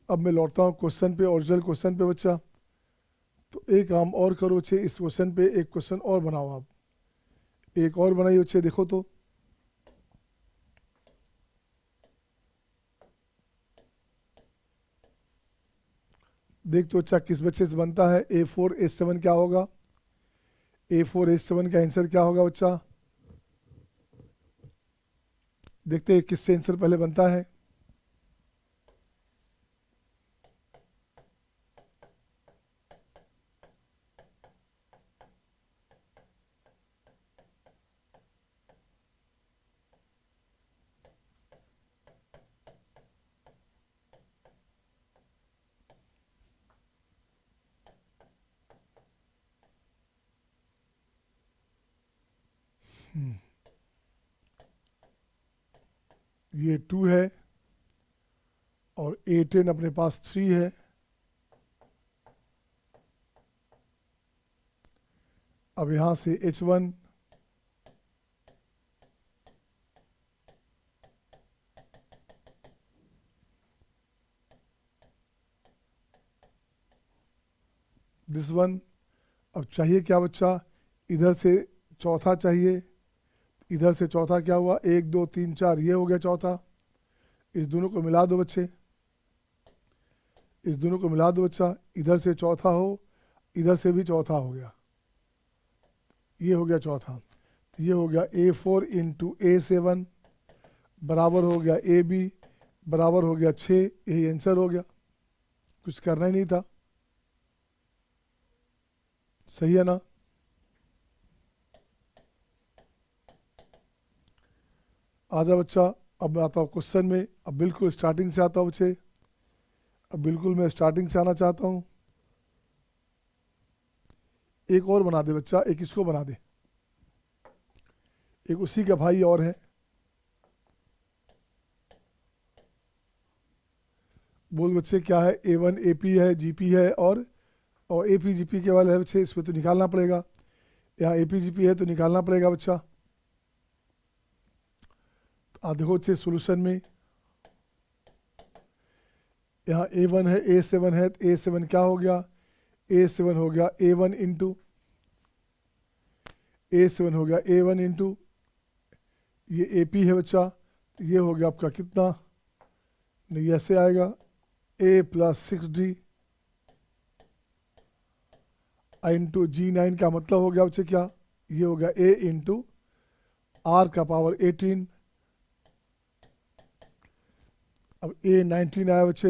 अब मैं लौटता हूँ क्वेश्चन पे, ओरिजिनल क्वेश्चन पे बच्चा। तो एक काम और करो बच्चे, इस क्वेश्चन पे एक क्वेश्चन और बनाओ आप, एक और बनाइए बच्चे, देखो तो। देख तो अच्छा किस बच्चे से बनता है। A4H7 क्या होगा? A4H7 का आंसर क्या होगा बच्चा? देखते हैं किससे आंसर पहले बनता है। ये 2 है और A10 अपने पास 3 है। अब यहां से H1, दिस वन। अब चाहिए क्या बच्चा? इधर से चौथा चाहिए। इधर से चौथा क्या हुआ? 1 2 3 4, ये हो गया चौथा। इस दोनों को मिला दो बच्चे, इस दोनों को मिला दो बच्चा। इधर से चौथा हो, इधर से भी चौथा हो गया, ये हो गया चौथा। तो ये हो गया A4 इंटू A7 बराबर हो गया AB बराबर हो गया 6। यही आंसर हो गया, कुछ करना ही नहीं था। सही है ना? आजा बच्चा, अब मैं आता हूँ क्वेश्चन में। अब बिल्कुल स्टार्टिंग से आता हूँ बच्चे, अब बिल्कुल मैं स्टार्टिंग से आना चाहता हूँ। एक और बना दे बच्चा, एक इसको बना दे, एक उसी का भाई और है। बोल बच्चे क्या है? A1 AP है, GP है, और AP GP के वाले है बच्चे, इसमें तो निकालना पड़ेगा। यहाँ AP GP है तो निकालना पड़ेगा बच्चा। देखो बच्चे सोल्यूशन में, यहाँ A1 है, A7 है, तो A7 क्या हो गया? A7 हो गया A1 इंटू, A7 हो गया A1 इंटू, ये AP है बच्चा, तो ये हो गया आपका कितना? नहीं, ऐसे आएगा A plus 6D into G9 का मतलब हो गया बच्चे क्या? ये हो गया A इंटू R का पावर 18। अब A19 आया बच्चे,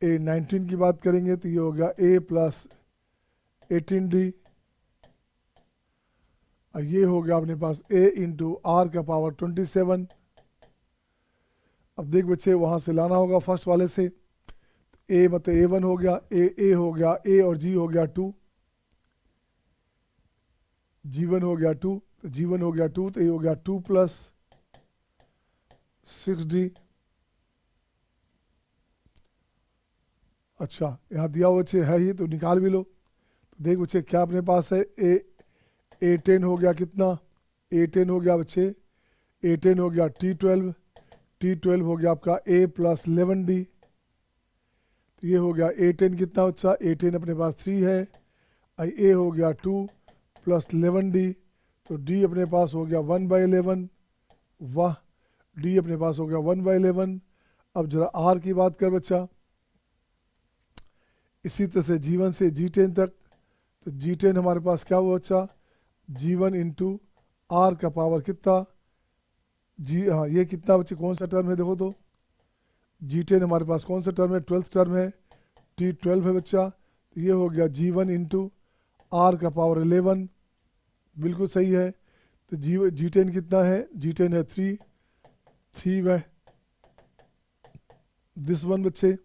A19 की बात करेंगे तो ये हो गया A प्लस 18D, और ये हो गया अपने पास A इंटू R का पावर 27। अब देख बच्चे वहाँ से लाना होगा फर्स्ट वाले से। A मतलब A1 हो गया, A हो गया A और G हो गया 2, G1 हो गया 2, तो G1 हो गया 2, तो ये हो गया 2 प्लस 6D। अच्छा यहाँ दिया हुआ बच्चे है ही, तो निकाल भी लो। तो देख बच्चे क्या अपने पास है? A10 हो गया कितना? A10 हो गया बच्चे, A10 हो गया T12, T12 हो गया आपका A प्लस 11D। तो ये हो गया A10 कितना बच्चा? A10 अपने पास 3 है, A हो गया 2 प्लस 11D, तो D अपने पास हो गया 1/11। वाह, D अपने पास हो गया 1/11। अब जरा R की बात कर बच्चा, इसी तरह से G1 से G10 तक, तो G10 हमारे पास क्या हुआ बच्चा? G1 इंटू R का पावर कितना? हाँ ये कितना बच्चे, कौन सा टर्म है देखो तो? G10 हमारे पास कौन सा टर्म है? 12th टर्म है, T12 है बच्चा। तो ये हो गया G1 इंटू R का पावर 11, बिल्कुल सही है। तो G10 कितना है? G10 है 3 वह दिस वन बच्चे,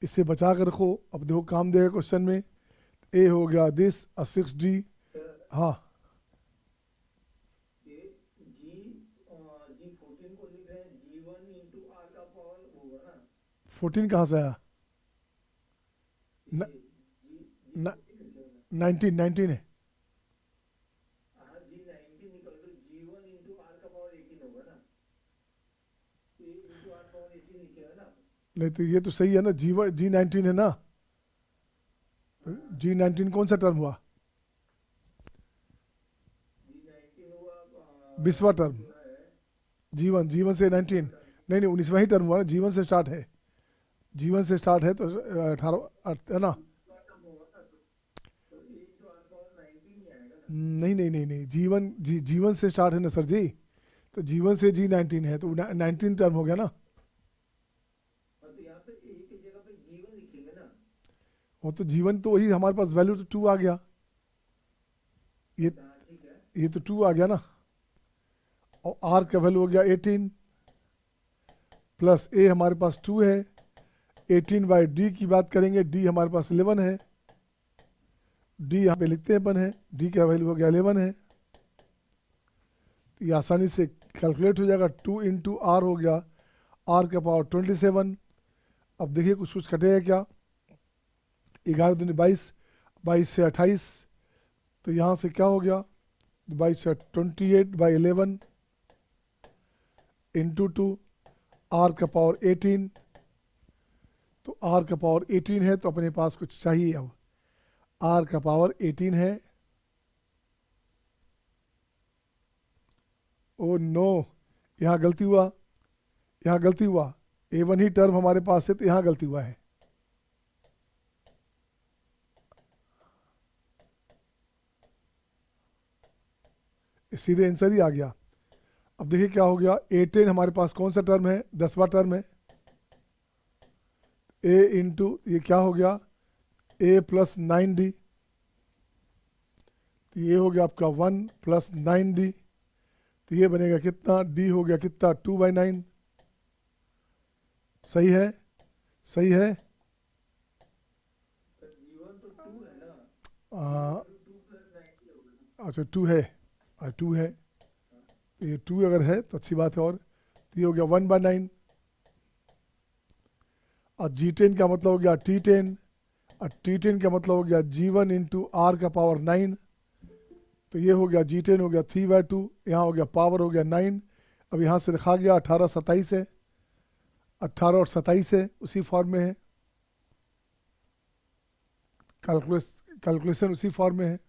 इससे बचा कर रखो। अब देखो काम देगा क्वेश्चन में। A हो गया दिस 6D। हाँ जी 14 को लिख रहे 14 कहाँ से आया? 19 है। नहीं तो ये तो सही है ना, G19 है ना। G19 कौन सा टर्म हुआ? 20वां टर्म। G1 से 19, नहीं नहीं 19वां ही टर्म हुआ ना, G1 से स्टार्ट है। G1 से स्टार्ट है तो 18 है ना। नहीं नहीं नहीं नहीं, G1 से स्टार्ट है ना सर जी, तो G1 से G19 है तो 19 टर्म हो गया ना। वो तो G1 तो वही हमारे पास वैल्यू तो 2 आ गया, ये ये तो 2 आ गया ना। और R का वैल्यू हो गया 18 प्लस A हमारे पास 2 है। 18 बाई D की बात करेंगे, D हमारे पास 11 है, D यहाँ पे लिखते हैं अपन है, D का वैल्यू हो गया 11 है। तो ये आसानी से कैलकुलेट हो जाएगा, 2 इंटू R हो गया R का पावर 27। अब देखिए कुछ कुछ कटेगा क्या, 11 दूनी 22, 22 से 28, तो यहाँ से क्या हो गया 22 से 28 बाई 11 इंटू 2 R का पावर 18। तो R का पावर 18 है तो अपने पास कुछ चाहिए, अब R का पावर 18 है। ओ नो, यहाँ गलती हुआ, यहाँ गलती हुआ, A1 ही टर्म हमारे पास है तो यहाँ गलती हुआ है। सीधे आंसर ही आ गया। अब देखिए क्या हो गया, A10 हमारे पास कौन सा टर्म है, 10वां टर्म है। A इंटू ये क्या हो गया A प्लस 9D, तो ये हो गया आपका 1 प्लस 9D, तो ये बनेगा कितना, D हो गया कितना 2/9। सही है, सही है। अच्छा 2 है, 2 है, ये 2 अगर है तो अच्छी बात है। और तो ये हो गया 1/9, और G10 का मतलब हो गया T10, और T10 का मतलब हो गया G1 इंटू R का पावर 9, तो ये हो गया G10 हो गया 3/2, यहाँ हो गया पावर हो गया 9। अब यहाँ से लिखा गया 18 27 है, 18 और 27 है, उसी फॉर्म में है, कैलकुलेशन उसी फॉर्म में है,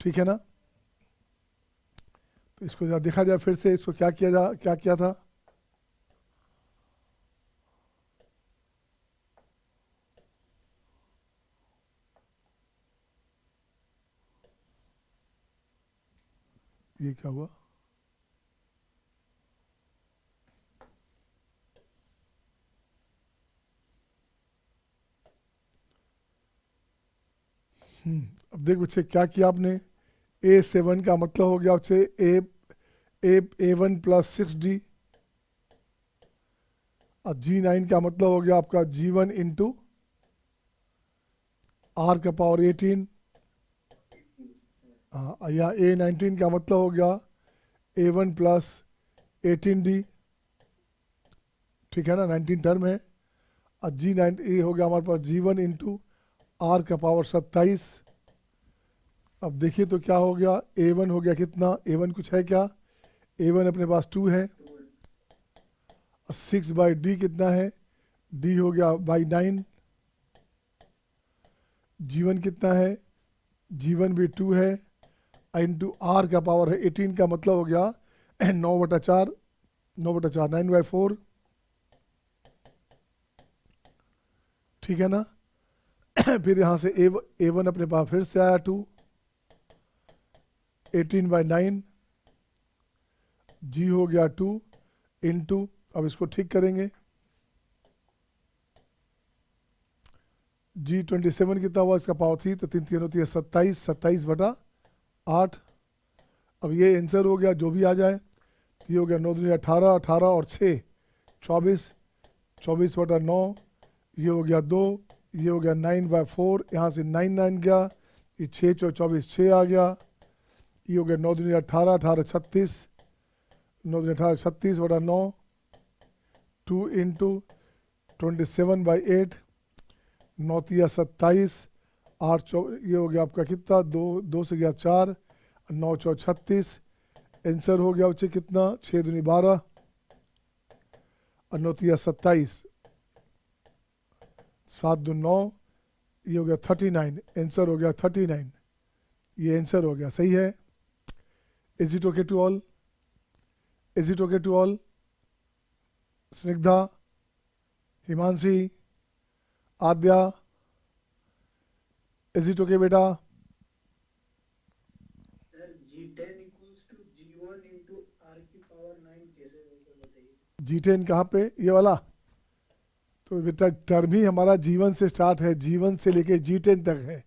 ठीक है ना। तो इसको जरा देखा जाए फिर से, इसको क्या किया था। ये क्या हुआ, अब देख बच्चे क्या किया आपने, A7 का मतलब हो गया बच्चे A1 प्लस 6D, और G9 का मतलब हो गया आपका G1 इंटू R का पावर 18। हाँ, या A19 का मतलब हो गया A1 प्लस 18D, ठीक है ना, 19 टर्म है। और G9 ये हो गया हमारे पास G1 इंटू R का पावर 27। अब देखिए तो क्या हो गया, A1 हो गया कितना, A1 कुछ है क्या, A1 अपने पास 2 है, और 6/D कितना है, D हो गया बाई 9। G1 कितना है, G1 भी 2 है, इंटू R का पावर है 18 का मतलब हो गया 9/4, 9/4 9/4, ठीक है ना। फिर यहाँ से A1 अपने पास फिर से आया 2, 18/9, G हो गया 2 इंटू, अब इसको ठीक करेंगे, G27 कितना हुआ, इसका पावर 3, तो 3 3 होती है 27, 27/8। अब ये आंसर हो गया, जो भी आ जाए। ये हो गया 9 दूनी 18, 18 और 6 24, 24/9, ये हो गया 2, ये हो गया 9/4, यहाँ से 9 9 गया, ये 6 24 6 आ गया, ये हो गया 9 दूनी 18, 18 36, 9 दूनी 18 36/9, 2 इंटू 27/8, 9×3 = 27, 8 ये हो गया आपका कितना, 2 से गया 4, 9×4 = 36। आंसर हो गया बच्चे कितना, 6×2 = 12 और 9×3 = 27, 7×2 = 9, ये हो गया 39। आंसर हो गया 39, ये आंसर हो गया, सही है। Is it okay to all? Is it okay to all? Snigdha, Himanshi, Aadya, is it okay बेटा? Sir G10 equals to G1 into R की पावर 9 कैसे होगा बताइए। G10 कहाँ पे, ये वाला? तो बेटा टर्म ही हमारा G1 से स्टार्ट है, G1 से लेके G10 तक है,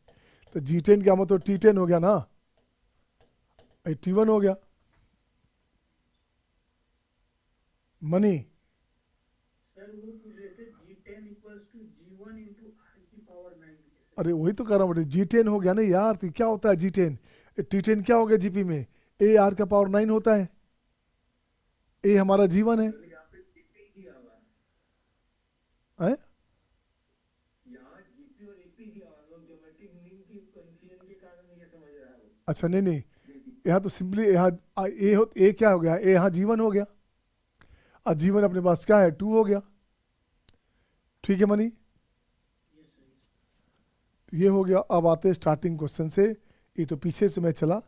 तो G10 क्या मतलब T10 हो गया ना, T1 हो गया। मनी, सर वो पूछ रहे थे G10 equals to G1 into R की पावर 9 कैसे। अरे वही तो कर रहा हूँ बेटे, G10 हो गया ना यार, तो क्या होता है G10, T10 क्या हो गया जीपी में, ए आर का पावर 9 होता है, ए हमारा G1 है। यहाँ पे जीपी दिया हुआ है, हैं? यहाँ जीपी और एपी दिया हुआ है, लोग ज्योमेट्रिक मीन की कंफ्यूजन के कारण ये समझ रहा है वो। अच्छा नहीं नहीं, यहाँ तो सिंपली यहाँ ए क्या हो गया, ए यहाँ G1 हो गया, और G1 अपने पास क्या है, 2 हो गया। ठीक है मनी, ये सही। ये हो गया। अब आते हैं स्टार्टिंग क्वेश्चन से, ये तो पीछे से मैं चला,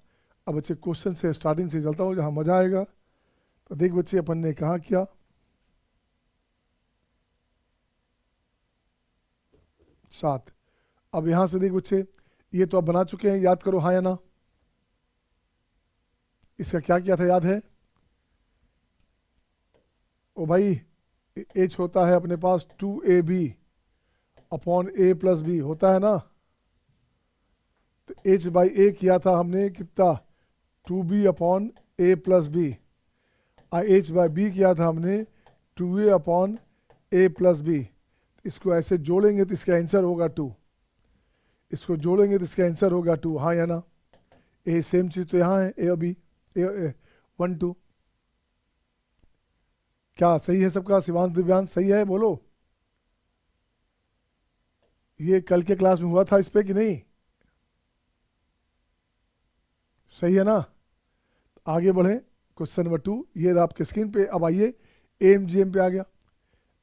अब बच्चे क्वेश्चन से स्टार्टिंग से चलता हूँ जहाँ मजा आएगा। तो देख बच्चे, अपन ने कहा किया 7। अब यहाँ से देख बच्चे, ये तो अब बना चुके हैं, याद करो हाँ या ना। इसका क्या किया था याद है? ओ भाई, एच होता है अपने पास 2ab upon a plus b होता है ना, तो h/a किया था हमने कितना, 2b upon a plus B, और h/b किया था हमने 2a upon a plus B. इसको ऐसे जोड़ेंगे तो इसका आंसर होगा 2, इसको जोड़ेंगे तो इसका आंसर होगा 2, हाँ या ना? ए सेम चीज़ तो यहाँ है, ए और बी, 1 2। क्या सही है सबका? शिवांश दिव्यांश सही है, बोलो। ये कल के क्लास में हुआ था इस पे कि नहीं? सही है ना? आगे बढ़े, क्वेश्चन नंबर 2 ये रहा आपके स्क्रीन पे। अब आइए AMGM पे आ गया,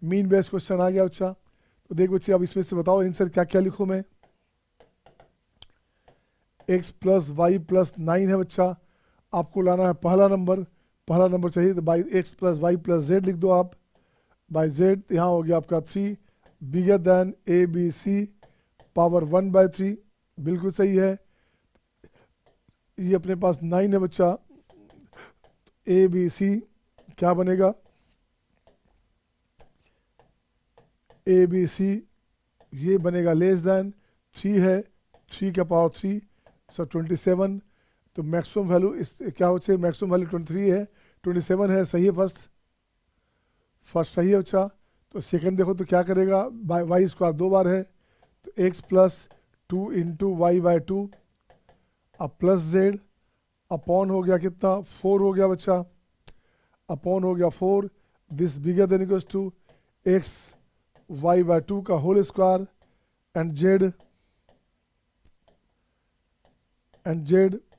मीन बेस्ड क्वेश्चन आ गया बच्चा। तो देख बच्चे, अब इसमें से बताओ आंसर क्या क्या लिखूं मैं। x + y + 9 है बच्चा, आपको लाना है पहला नंबर, पहला नंबर चाहिए तो बाई x + y + z लिख दो आप, बाई z यहाँ हो गया आपका 3 बिगर देन ABC पावर 1/3, बिल्कुल सही है। ये अपने पास 9 है बच्चा, ABC क्या बनेगा, ABC ये बनेगा लेस देन 3 है, 3 का पावर 3 सो 27। तो मैक्सिमम वैल्यू इस क्या हो चाहिए, मैक्सिमम वैल्यू 23 है, 27 है, सही है। फर्स्ट सही है बच्चा। तो सेकंड देखो तो क्या करेगा, y² 2 बार है, तो x + 2 इंटू y/2 अब प्लस z अपॉन हो गया कितना, 4 हो गया बच्चा, अपॉन हो गया 4, this bigger than equals to x y/2 का whole square and z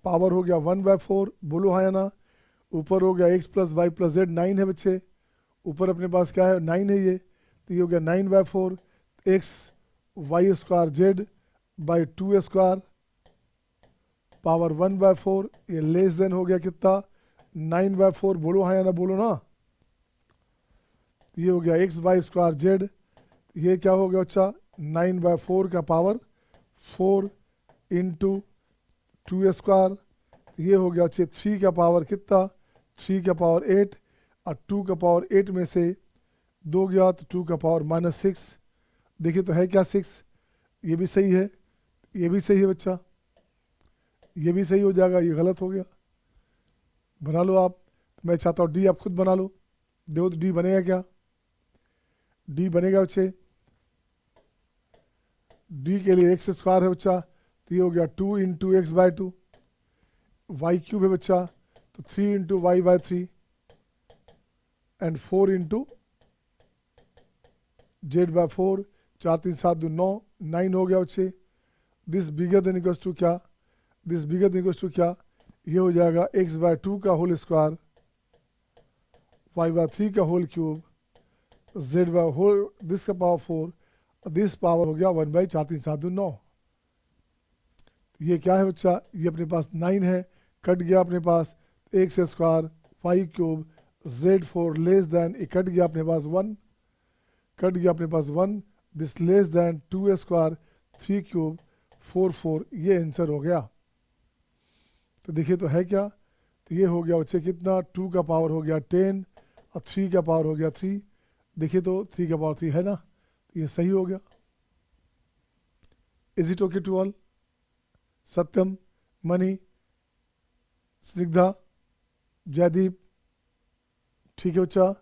power हो गया 1/4, बोलो हाँ या ना। ऊपर हो गया x + y + z, 9 है बच्चे, ऊपर अपने पास क्या है 9 है ये, तो ये हो गया 9/4 x y² z/2² पावर 1/4, ये लेस देन हो गया कितना 9/4, बोलो हाँ या ना, बोलो ना। ये हो गया x/2 z, ये क्या हो गया बच्चा 9/4 का पावर 4 इंटू 2², ये हो गया बच्चे 3 का पावर कितना, 3 का पावर 8, और 2 का पावर 8 में से 2 गया तो 2 का पावर -6। देखिए तो है क्या 6, ये भी सही है, ये भी सही है बच्चा, ये भी सही हो जाएगा, ये गलत हो गया। बना लो आप, मैं चाहता हूँ डी आप खुद बना लो, देखो तो डी बनेगा क्या, डी बनेगा बच्चे, डी के लिए x² है बच्चा, तो ये हो गया 2 इंटू x/2, y³ है बच्चा तो 3 into y/3 and 4 into z/4, 4 3 7 2 9, 9 हो गया बच्चे। This bigger than equals to क्या, this bigger than equals to क्या, ये हो जाएगा x/2 का होल स्क्वायर, y/3 का होल क्यूब, z/होल दिस का पावर 4, दिस पावर हो गया 1/4 3 7 2 9। ये क्या है बच्चा, ये अपने पास 9 है, कट गया अपने पास x square y cube z4 less than, ये कट गया अपने पास 1, कट गया अपने पास 1, this less than 2 square 3 cube 4 4, ये आंसर हो गया। तो देखिए तो है क्या, तो ये हो गया बच्चे कितना, 2 का पावर हो गया 10 और 3 का पावर हो गया 3। देखिए तो 3 का पावर 3 है ना, तो ये सही हो गया। Is it okay to all? Satyam, Mani, Snigdha, Jaideep, ठीक है बच्चा।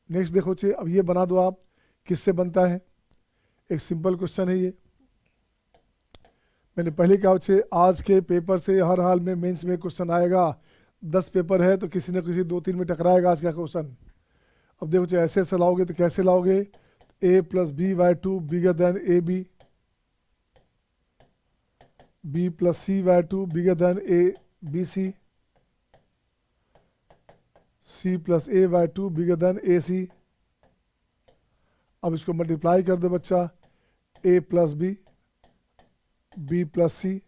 नेक्स्ट देखो बच्चे, अब ये बना दो आप, किससे बनता है, एक सिंपल क्वेश्चन है ये। मैंने पहले कहा बच्चे आज के पेपर से हर हाल में मेंस में क्वेश्चन आएगा, 10 पेपर है तो किसी न किसी 2 3 में टकराएगा आज का क्वेश्चन। अब देखो बच्चे ऐसे ऐसे लाओगे तो कैसे लाओगे, a + b/2 bigger than ab, b + c/2 bigger than abc, c + a/2 bigger than ac। अब इसको मल्टीप्लाई कर दो बच्चा, a + b, b + c,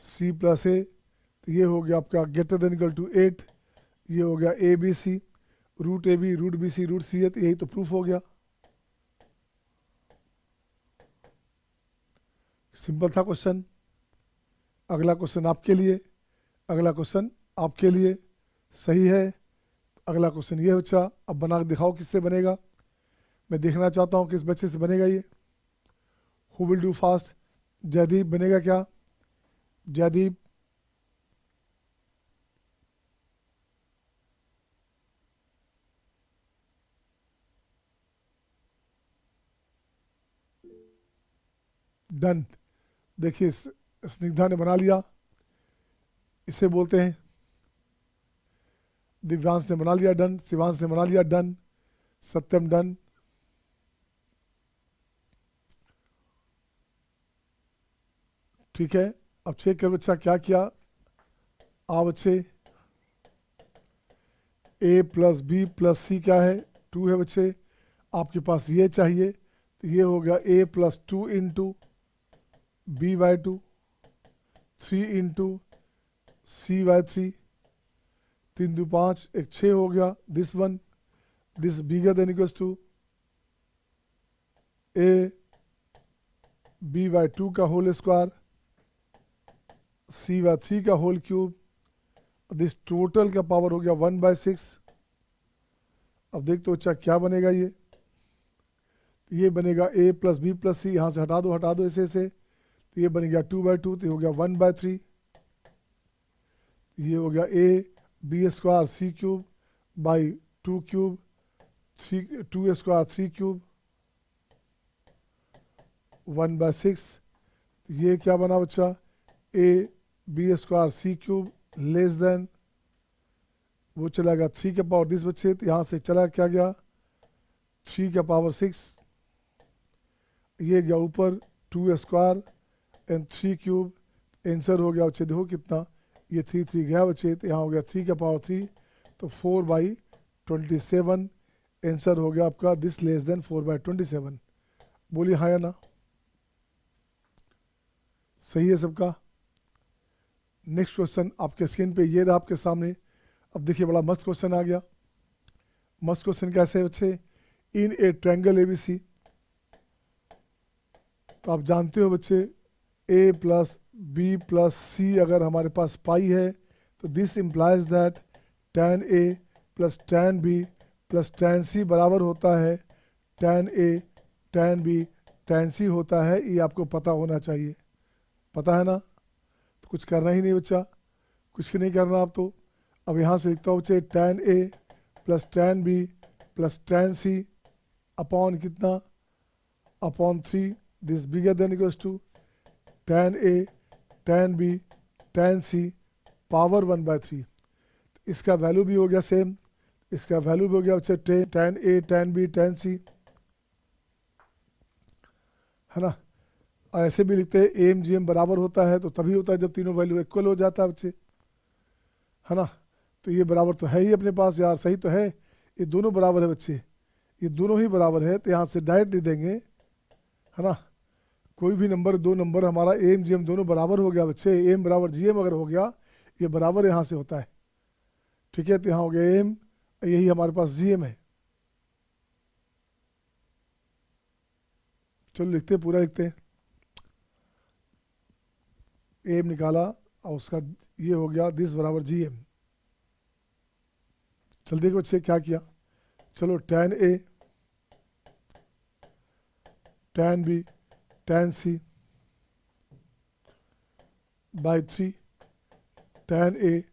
c + a, तो ये हो गया आपका ग्रेटर देन इक्वल टू 8, ये हो गया abc, root ab root bc root c है, तो यही तो प्रूफ हो गया। सिंपल था क्वेश्चन। अगला क्वेश्चन आपके लिए, अगला क्वेश्चन आपके लिए सही है। अगला क्वेश्चन ये बच्चा, अब बना के दिखाओ किससे बनेगा, मैं देखना चाहता हूँ किस बच्चे से बनेगा ये। Who will do fast? Jaideep बनेगा क्या? जयदीप, डन। देखिए स्निग्धा ने बना लिया, इसे बोलते हैं। दिव्यांश ने बना लिया डन, शिवांश ने बना लिया डन, सत्यम डन। ठीक है, अब चेक कर बच्चा क्या किया। आप बच्चे a + b + c क्या है, 2 है बच्चे। आपके पास ये चाहिए, तो ये हो गया a + 2 × b/2, 3 × c/3, 3 2 5, एक 6 हो गया। This one, this bigger than equals to a b/2 का होल स्क्वायर, c/3 का होल क्यूब, दिस टोटल का पावर हो गया 1/6। अब देख तो अच्छा क्या बनेगा ये बनेगा a + b + c, यहाँ से हटा दो ऐसे ऐसे, तो ये बन गया 2/2, तो ये हो गया 1/3। ये हो गया a b square c³ by 2³ 2 square 3³ 1/6। ये क्या बना बच्चा, a b square c³ less than, वो चला गया 3 के पावर दिस बच्चे, तो यहाँ से चला क्या गया 3 का पावर 6, ये गया ऊपर 2 स्क्वायर एंड 3³। आंसर हो गया बच्चे, देखो कितना, ये 3 3 गया बच्चे, तो यहाँ हो गया 3 का पावर 3, तो 4/27। आंसर हो गया आपका दिस लेस देन 4/27। बोलिए हाँ या ना, सही है सबका। नेक्स्ट क्वेश्चन आपके स्क्रीन पे ये रहा आपके सामने। अब देखिए बड़ा मस्त क्वेश्चन आ गया। मस्त क्वेश्चन कैसे है बच्चे, इन ए ट्रायंगल एबीसी, तो आप जानते हो बच्चे a + b + c अगर हमारे पास पाई है, तो this implies that tan a + tan b + tan c बराबर होता है tan a tan b tan c होता है। ये आपको पता होना चाहिए, पता है ना, तो कुछ करना ही नहीं बच्चा, कुछ नहीं करना आप तो। अब यहाँ से लिखता हूँ बच्चे tan a + tan b + tan c upon कितना, upon 3, this bigger than equals to tan a tan b tan c power 1/3। इसका वैल्यू भी हो गया सेम, इसका वैल्यू भी हो गया बच्चे tan a tan b tan c है ना। और ऐसे भी लिखते हैं ए एम जी एम बराबर होता है तो तभी होता है जब तीनों वैल्यू इक्वल हो जाता है बच्चे, है ना। तो ये बराबर तो है ही अपने पास यार, सही तो है, ये दोनों बराबर है बच्चे, ये दोनों ही बराबर है, तो यहाँ से डायरेक्ट दे देंगे, है ना। कोई भी नंबर, दो नंबर हमारा ए एम जी एम दोनों बराबर हो गया बच्चे, ए एम बराबर जी एम अगर हो गया, ये बराबर यहाँ से होता है, ठीक है। तो यहाँ हो गया ए एम, यही हमारे पास जी एम है। चलो लिखते हैं, पूरा लिखते हैं। ए एम निकाला और उसका ये हो गया दिस बराबर जी एम। चल देखो बच्चे क्या किया, चलो tan a, tan b, tan c by 3, tan a,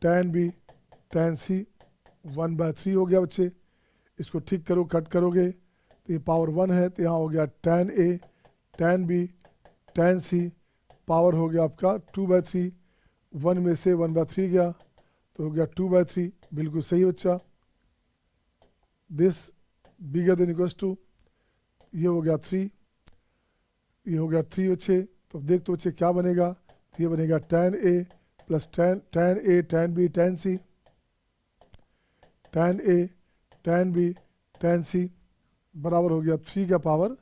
tan b, tan c 1/3 हो गया बच्चे। इसको ठीक करो, कट करोगे तो ये पावर 1 है, तो यहाँ हो गया tan a, tan b, tan C power हो गया आपका 2/3, 1 में से 1/3 गया तो हो गया 2/3, बिल्कुल सही बच्चा। This bigger than equals to, ये हो गया 3, ये हो गया 3 बच्चे। तो देख तो बच्चे क्या बनेगा, ये बनेगा tan A plus tan a, tan b, tan C, tan a, tan b, tan सी बराबर हो गया 3 का पावर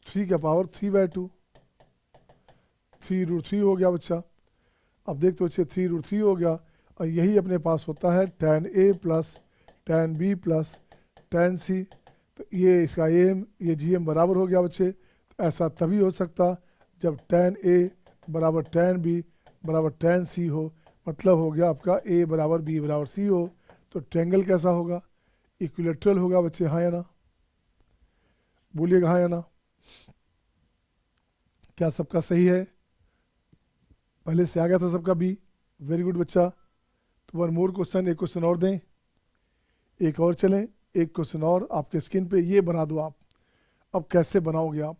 3/2, 3√3 हो गया बच्चा। अब देख तो बच्चे 3√3 हो गया, और यही अपने पास होता है tan A plus tan B plus tan C. तो ये इसका एम, ये जी एम बराबर हो गया बच्चे। तो ऐसा तभी हो सकता जब tan ए बराबर tan बी बराबर tan सी हो, मतलब हो गया आपका ए बराबर बी बराबर सी हो। तो ट्रायंगल कैसा होगा, इक्विलेटरल होगा बच्चे, हाँ या ना, बोलिएगा हाँ या ना। क्या सबका सही है, पहले से आ गया था सबका बी, वेरी गुड बच्चा। तो वन मोर क्वेश्चन, एक क्वेश्चन और दें, एक और चलें, एक क्वेश्चन और आपके स्क्रीन पे ये बना दो आप। अब कैसे बनाओगे आप,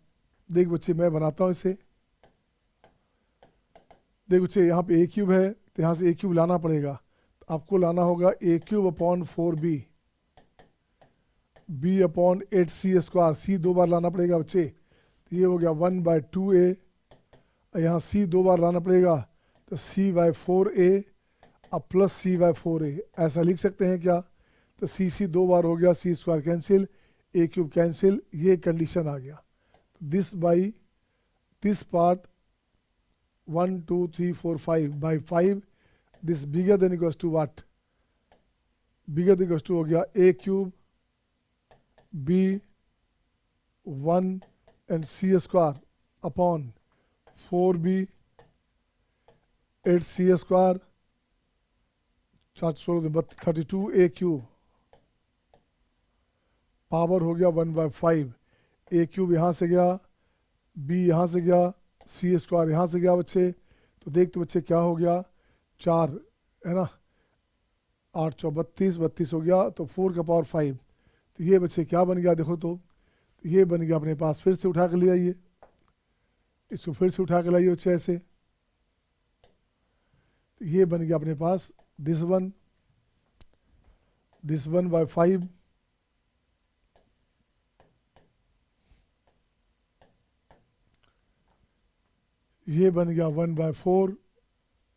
देख बच्चे मैं बनाता हूँ इसे। देख बच्चे यहाँ पे ए क्यूब है, तो यहाँ से ए क्यूब लाना पड़ेगा, तो आपको लाना होगा A cube upon 4b, B upon 8c², C 2 बार लाना पड़ेगा बच्चे। तो ये हो गया 1/2a, यहाँ सी 2 बार लाना पड़ेगा, तो c/4a अब प्लस c/4a, ऐसा लिख सकते हैं क्या। तो सी 2 बार हो गया, c² cancel, A cube cancel, ये कंडीशन आ गया। This by this part 1 2 3 4 5/5, this bigger than equals to what, bigger than equals to हो गया A cube B 1 and c² upon 4b 8c², 32a cube power हो गया 1/5, ए cube यहाँ से गया, बी यहाँ से गया, c² यहाँ से गया बच्चे। तो देख तो बच्चे क्या हो गया, 4 है ना, 8 4 32, 32 हो गया, तो 4 का पावर 5। तो ये बच्चे क्या बन गया, देखो तो ये बन गया अपने पास, फिर से उठा के ले आइए, इसको फिर से उठा के लाइए बच्चे ऐसे। तो ये बन गया अपने पास दिस 1/5, ये बन गया 1/4,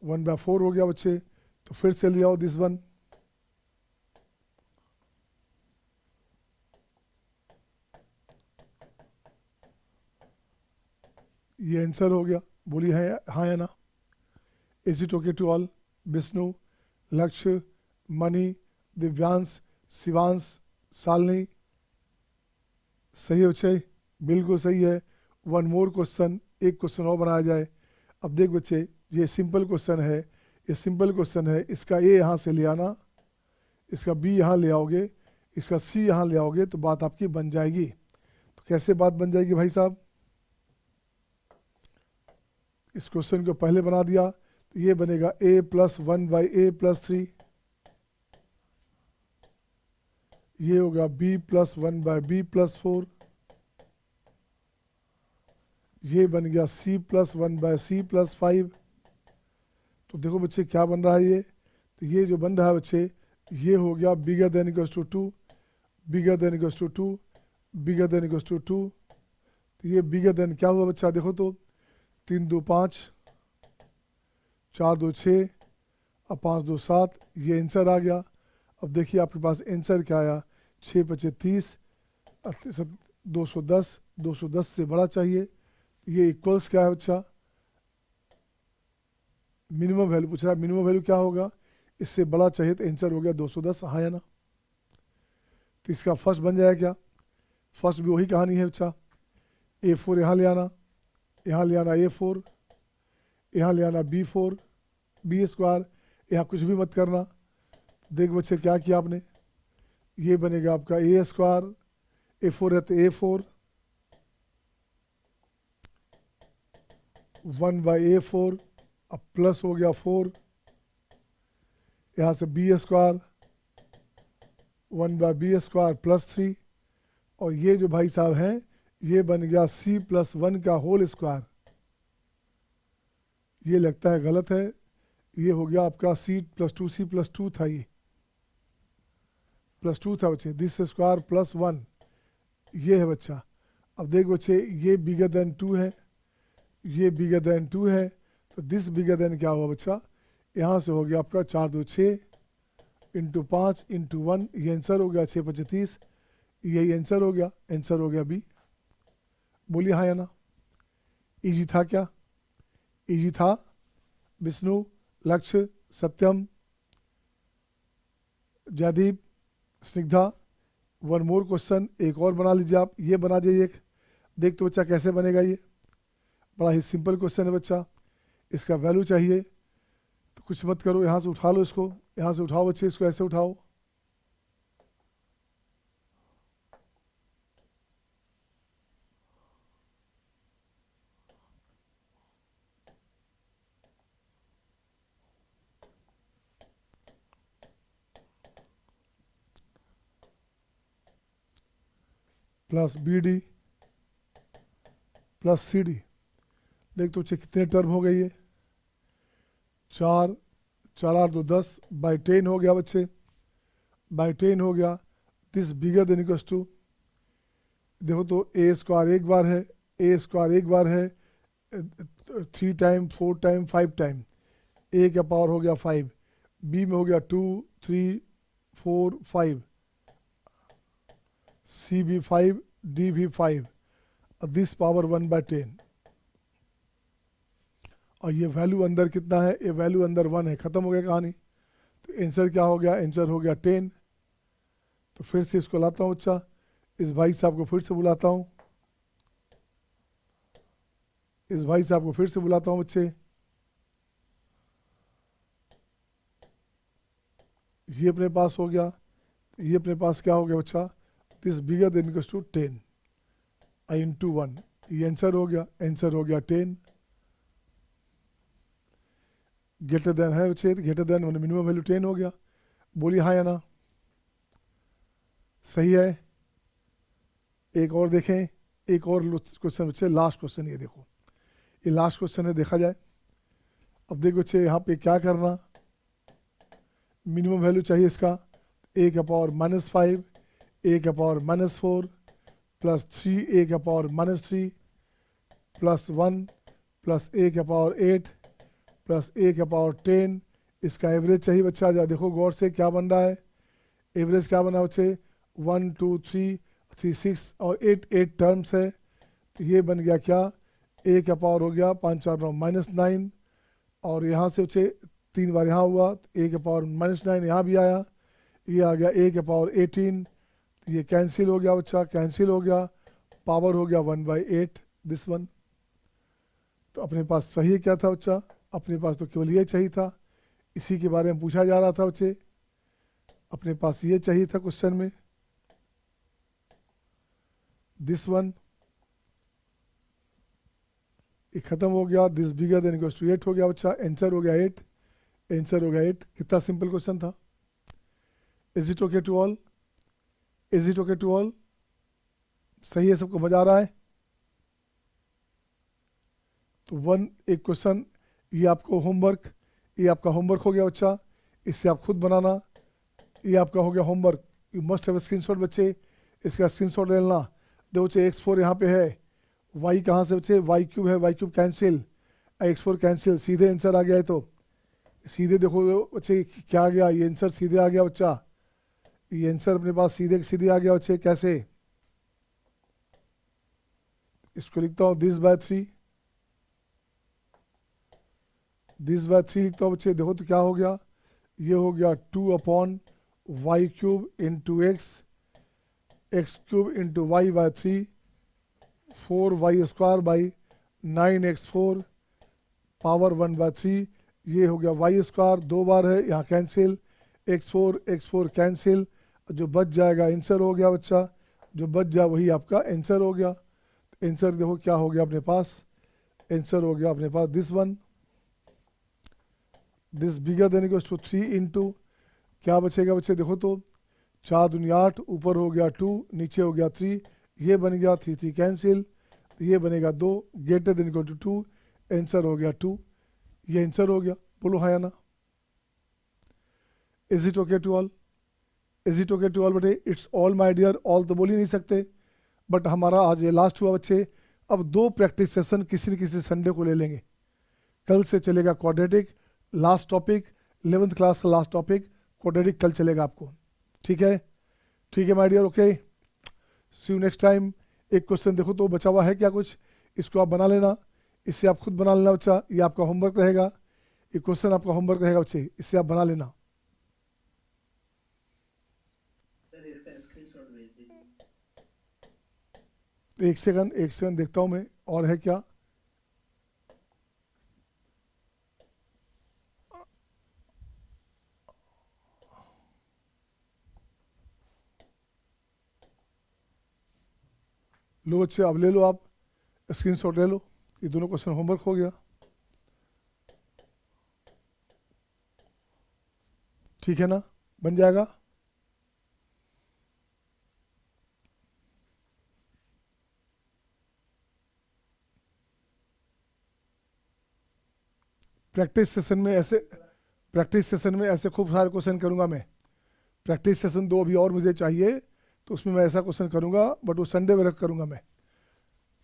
1/4 हो गया बच्चे। तो फिर से ले आओ दिस 1, ये आंसर हो गया, बोलिए है हाँ या ना। Is it okay to all, Vishnu, Lakshya, Mani, Divyansh, Shivansh, Shalini, सही है बच्चे, बिल्कुल सही है। वन मोर क्वेश्चन, एक क्वेश्चन और बनाया जाए। अब देख बच्चे, ये सिंपल क्वेश्चन है, ये सिंपल क्वेश्चन है, इसका ए यहाँ से ले आना, इसका बी यहाँ ले आओगे, इसका सी यहाँ ले आओगे, तो बात आपकी बन जाएगी। तो कैसे बात बन जाएगी भाई साहब, इस क्वेश्चन को पहले बना दिया, तो ये बनेगा a + 1/a + 3, ये होगा b + 1/b + 4, ये बन गया c + 1/c + 5। तो देखो बच्चे क्या बन रहा है ये, तो ये जो बन रहा है बच्चे, ये हो गया bigger than equals to 2, bigger than equals to 2, bigger than equals to 2, तो ये बिगर देन क्या हुआ बच्चा, देखो तो 3 2 5, 4 2 6 और 5 2 7, ये आंसर आ गया। अब देखिए आपके पास आंसर क्या आया, 6 5 30, 210, 210 से बड़ा चाहिए। ये इक्वल्स क्या है बच्चा, मिनिमम वैल्यू पूछ रहा है, मिनिमम वैल्यू क्या होगा, इससे बड़ा चाहिए, तो आंसर हो गया 210, हाँ या ना। तो इसका फर्स्ट बन जाएगा क्या, फर्स्ट भी वही कहानी है बच्चा, A4 यहाँ ले आना, यहाँ ले आना A4, यहाँ ले आना B4, B स्क्वायर, यहाँ कुछ भी मत करना। देख बच्चे क्या किया आपने, ये बनेगा आपका A स्क्वायर, A4 है तो A4, 1/A4, अब प्लस हो गया 4, यहाँ से B square, 1/B square plus 3, और ये जो भाई साहब हैं ये बन गया C+1 का होल स्क्वायर। ये लगता है गलत है, ये हो गया आपका C+2 था, ये +2 था बच्चे, दिस स्क्वायर +1, ये है बच्चा। अब देख बच्चे ये बिगर देन 2 है, ये बिगर देन 2 है, तो दिस बिगर देन क्या हुआ बच्चा, यहाँ से हो गया आपका 4 2 6 इंटू 5 इंटू 1, ये आंसर हो गया 6 5 30, यही आंसर हो गया, आंसर हो गया बी। बोलिए हाँ या ना, इजी था क्या, इजी था। Vishnu, Lakshya, Satyam, Jaideep, Snigdha, one more question, एक और बना लीजिए आप, ये बना दीजिए एक, देख तो बच्चा कैसे बनेगा, ये बड़ा ही सिंपल क्वेश्चन है बच्चा। इसका वैल्यू चाहिए तो कुछ मत करो, यहाँ से उठा लो इसको, यहाँ से उठाओ बच्चे, इसको ऐसे उठाओ, प्लस BD प्लस CD। देख तो बच्चे कितने टर्म हो गए, ये 4 4 8 2 10 बाई 10 हो गया बच्चे, बाई 10 हो गया। This bigger than equals to, देखो तो A स्क्वायर एक बार है, A स्क्वायर एक बार है, 3 टाइम 4 टाइम 5 टाइम, A का पावर हो गया 5, B में हो गया 2 3 4 5, C भी 5, D भी 5, और दिस पावर 1/10, और ये वैल्यू अंदर कितना है, ये वैल्यू अंदर 1 है, खत्म हो गया कहानी। तो आंसर क्या हो गया, आंसर हो गया 10। तो फिर से इसको लाता हूँ बच्चा, इस भाई साहब को फिर से बुलाता हूँ, इस भाई साहब को फिर से बुलाता हूँ बच्चे, ये अपने पास हो गया, ये अपने पास क्या हो गया बच्चा, this bigger than equals to 10 I into 1, ये आंसर हो गया, आंसर हो गया 10। ग्रेटर देन है बच्चे, ग्रेटर देन मैंने मिनिमम वैल्यू 10 हो गया। बोलिए हाँ या ना, सही है। एक और देखें, एक और क्वेश्चन बच्चे, लास्ट क्वेश्चन, ये देखो ये लास्ट क्वेश्चन है, देखा जाए। अब देखो बच्चे यहाँ पे क्या करना, मिनिमम वैल्यू चाहिए इसका, A का पावर -5, A का पावर -4 प्लस 3A का पावर -3 प्लस 1 प्लस A का पावर 8 प्लस A का पावर 10, इसका एवरेज चाहिए बच्चा। जा देखो गौर से क्या बन रहा है, एवरेज क्या बना बच्चे, 1 2 3 3 6 और 8 टर्म्स है। तो ये बन गया क्या, A का पावर हो गया 5 4 9 -9, और यहाँ से बच्चे 3 बार यहाँ हुआ, तो A का पावर -9 यहाँ भी आया, ये आ गया A का पावर 18, तो ये कैंसिल हो गया बच्चा, कैंसिल हो गया, पावर हो गया 1/8 दिस वन। तो अपने पास सही क्या था बच्चा, अपने पास तो केवल ये चाहिए था, इसी के बारे में पूछा जा रहा था बच्चे, अपने पास ये चाहिए था क्वेश्चन में, दिस वन। ये खत्म हो गया, this bigger than equals to 8 हो गया बच्चा, आंसर हो गया 8, आंसर हो गया 8। कितना सिंपल क्वेश्चन था। Is it okay to all, is it okay to all, सही है, सबको मजा आ रहा है। तो वन एक क्वेश्चन, ये आपको होमवर्क, ये आपका होमवर्क हो गया बच्चा, इससे आप खुद बनाना, ये आपका हो गया homework. You must have screenshot बच्चे, इसका स्क्रीनशॉट ले लेना, देखो बच्चे x4 यहाँ पे है, y कहाँ से बच्चे, y क्यूब है, y cube cancel, x4 cancel, सीधे आंसर आ गया है। तो सीधे देखो बच्चे क्या आ गया, ये आंसर सीधे आ गया बच्चा, ये आंसर अपने पास सीधे सीधे आ गया बच्चे। कैसे, इसको लिखता हूँ दिस बाय 3, दिस बाय 3 लिखता हूँ बच्चे। देखो तो क्या हो गया, ये हो गया 2 upon y cube into x cube into y by 3, 4y square by 9x4 power 1/3, ये हो गया y स्क्वायर, 2 बार है यहाँ कैंसिल, x4 कैंसिल, जो बच जाएगा आंसर हो गया बच्चा, जो बच जाए वही आपका आंसर हो गया। आंसर देखो क्या हो गया अपने पास, आंसर हो गया अपने पास this one, this bigger than equals to 3 into क्या बचेगा बच्चे, देखो तो 4 दूनी 8, ऊपर हो गया 2, नीचे हो गया 3, ये बन गया 3 कैंसिल, ये बनेगा 2, greater than equal to 2, answer हो गया 2, ये आंसर हो गया। बोलो हाँ या ना। Is it okay to all, is it okay to all बटे, it's all my dear, all तो बोल ही नहीं सकते, बट हमारा आज ये लास्ट हुआ बच्चे। अब 2 प्रैक्टिस सेशन किसी न किसी संडे को ले लेंगे, कल से चलेगा quadratic, last topic 11th class का लास्ट टॉपिक क्वाड्रेटिक कल चलेगा आपको, ठीक है, ठीक है my dear, okay, see you next time. एक क्वेश्चन देखो तो बचा हुआ है क्या कुछ, इसको आप बना लेना, इससे आप खुद बना लेना बच्चा, ये आपका होमवर्क रहेगा, ये क्वेश्चन आपका होमवर्क रहेगा बच्चे, इससे आप बना लेना। एक सेकंड देखता हूं मैं, और है क्या, लो बच्चे अब ले लो, आप स्क्रीनशॉट ले लो, ये दोनों क्वेश्चन होमवर्क हो गया, ठीक है ना, बन जाएगा। प्रैक्टिस सेशन में ऐसे खूब सारे क्वेश्चन करूंगा मैं, प्रैक्टिस सेशन 2 अभी और मुझे चाहिए, तो उसमें मैं ऐसा क्वेश्चन करूंगा, बट वो संडे में रख करूंगा मैं,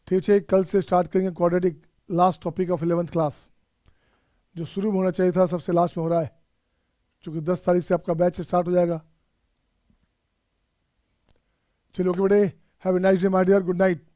ठीक है। कल से स्टार्ट करेंगे quadratic, last topic of 11th class, जो शुरू में होना चाहिए था सबसे लास्ट में हो रहा है, क्योंकि 10 तारीख से आपका बैच स्टार्ट हो जाएगा। चलो ओके बेटे, have a nice day my dear, good night.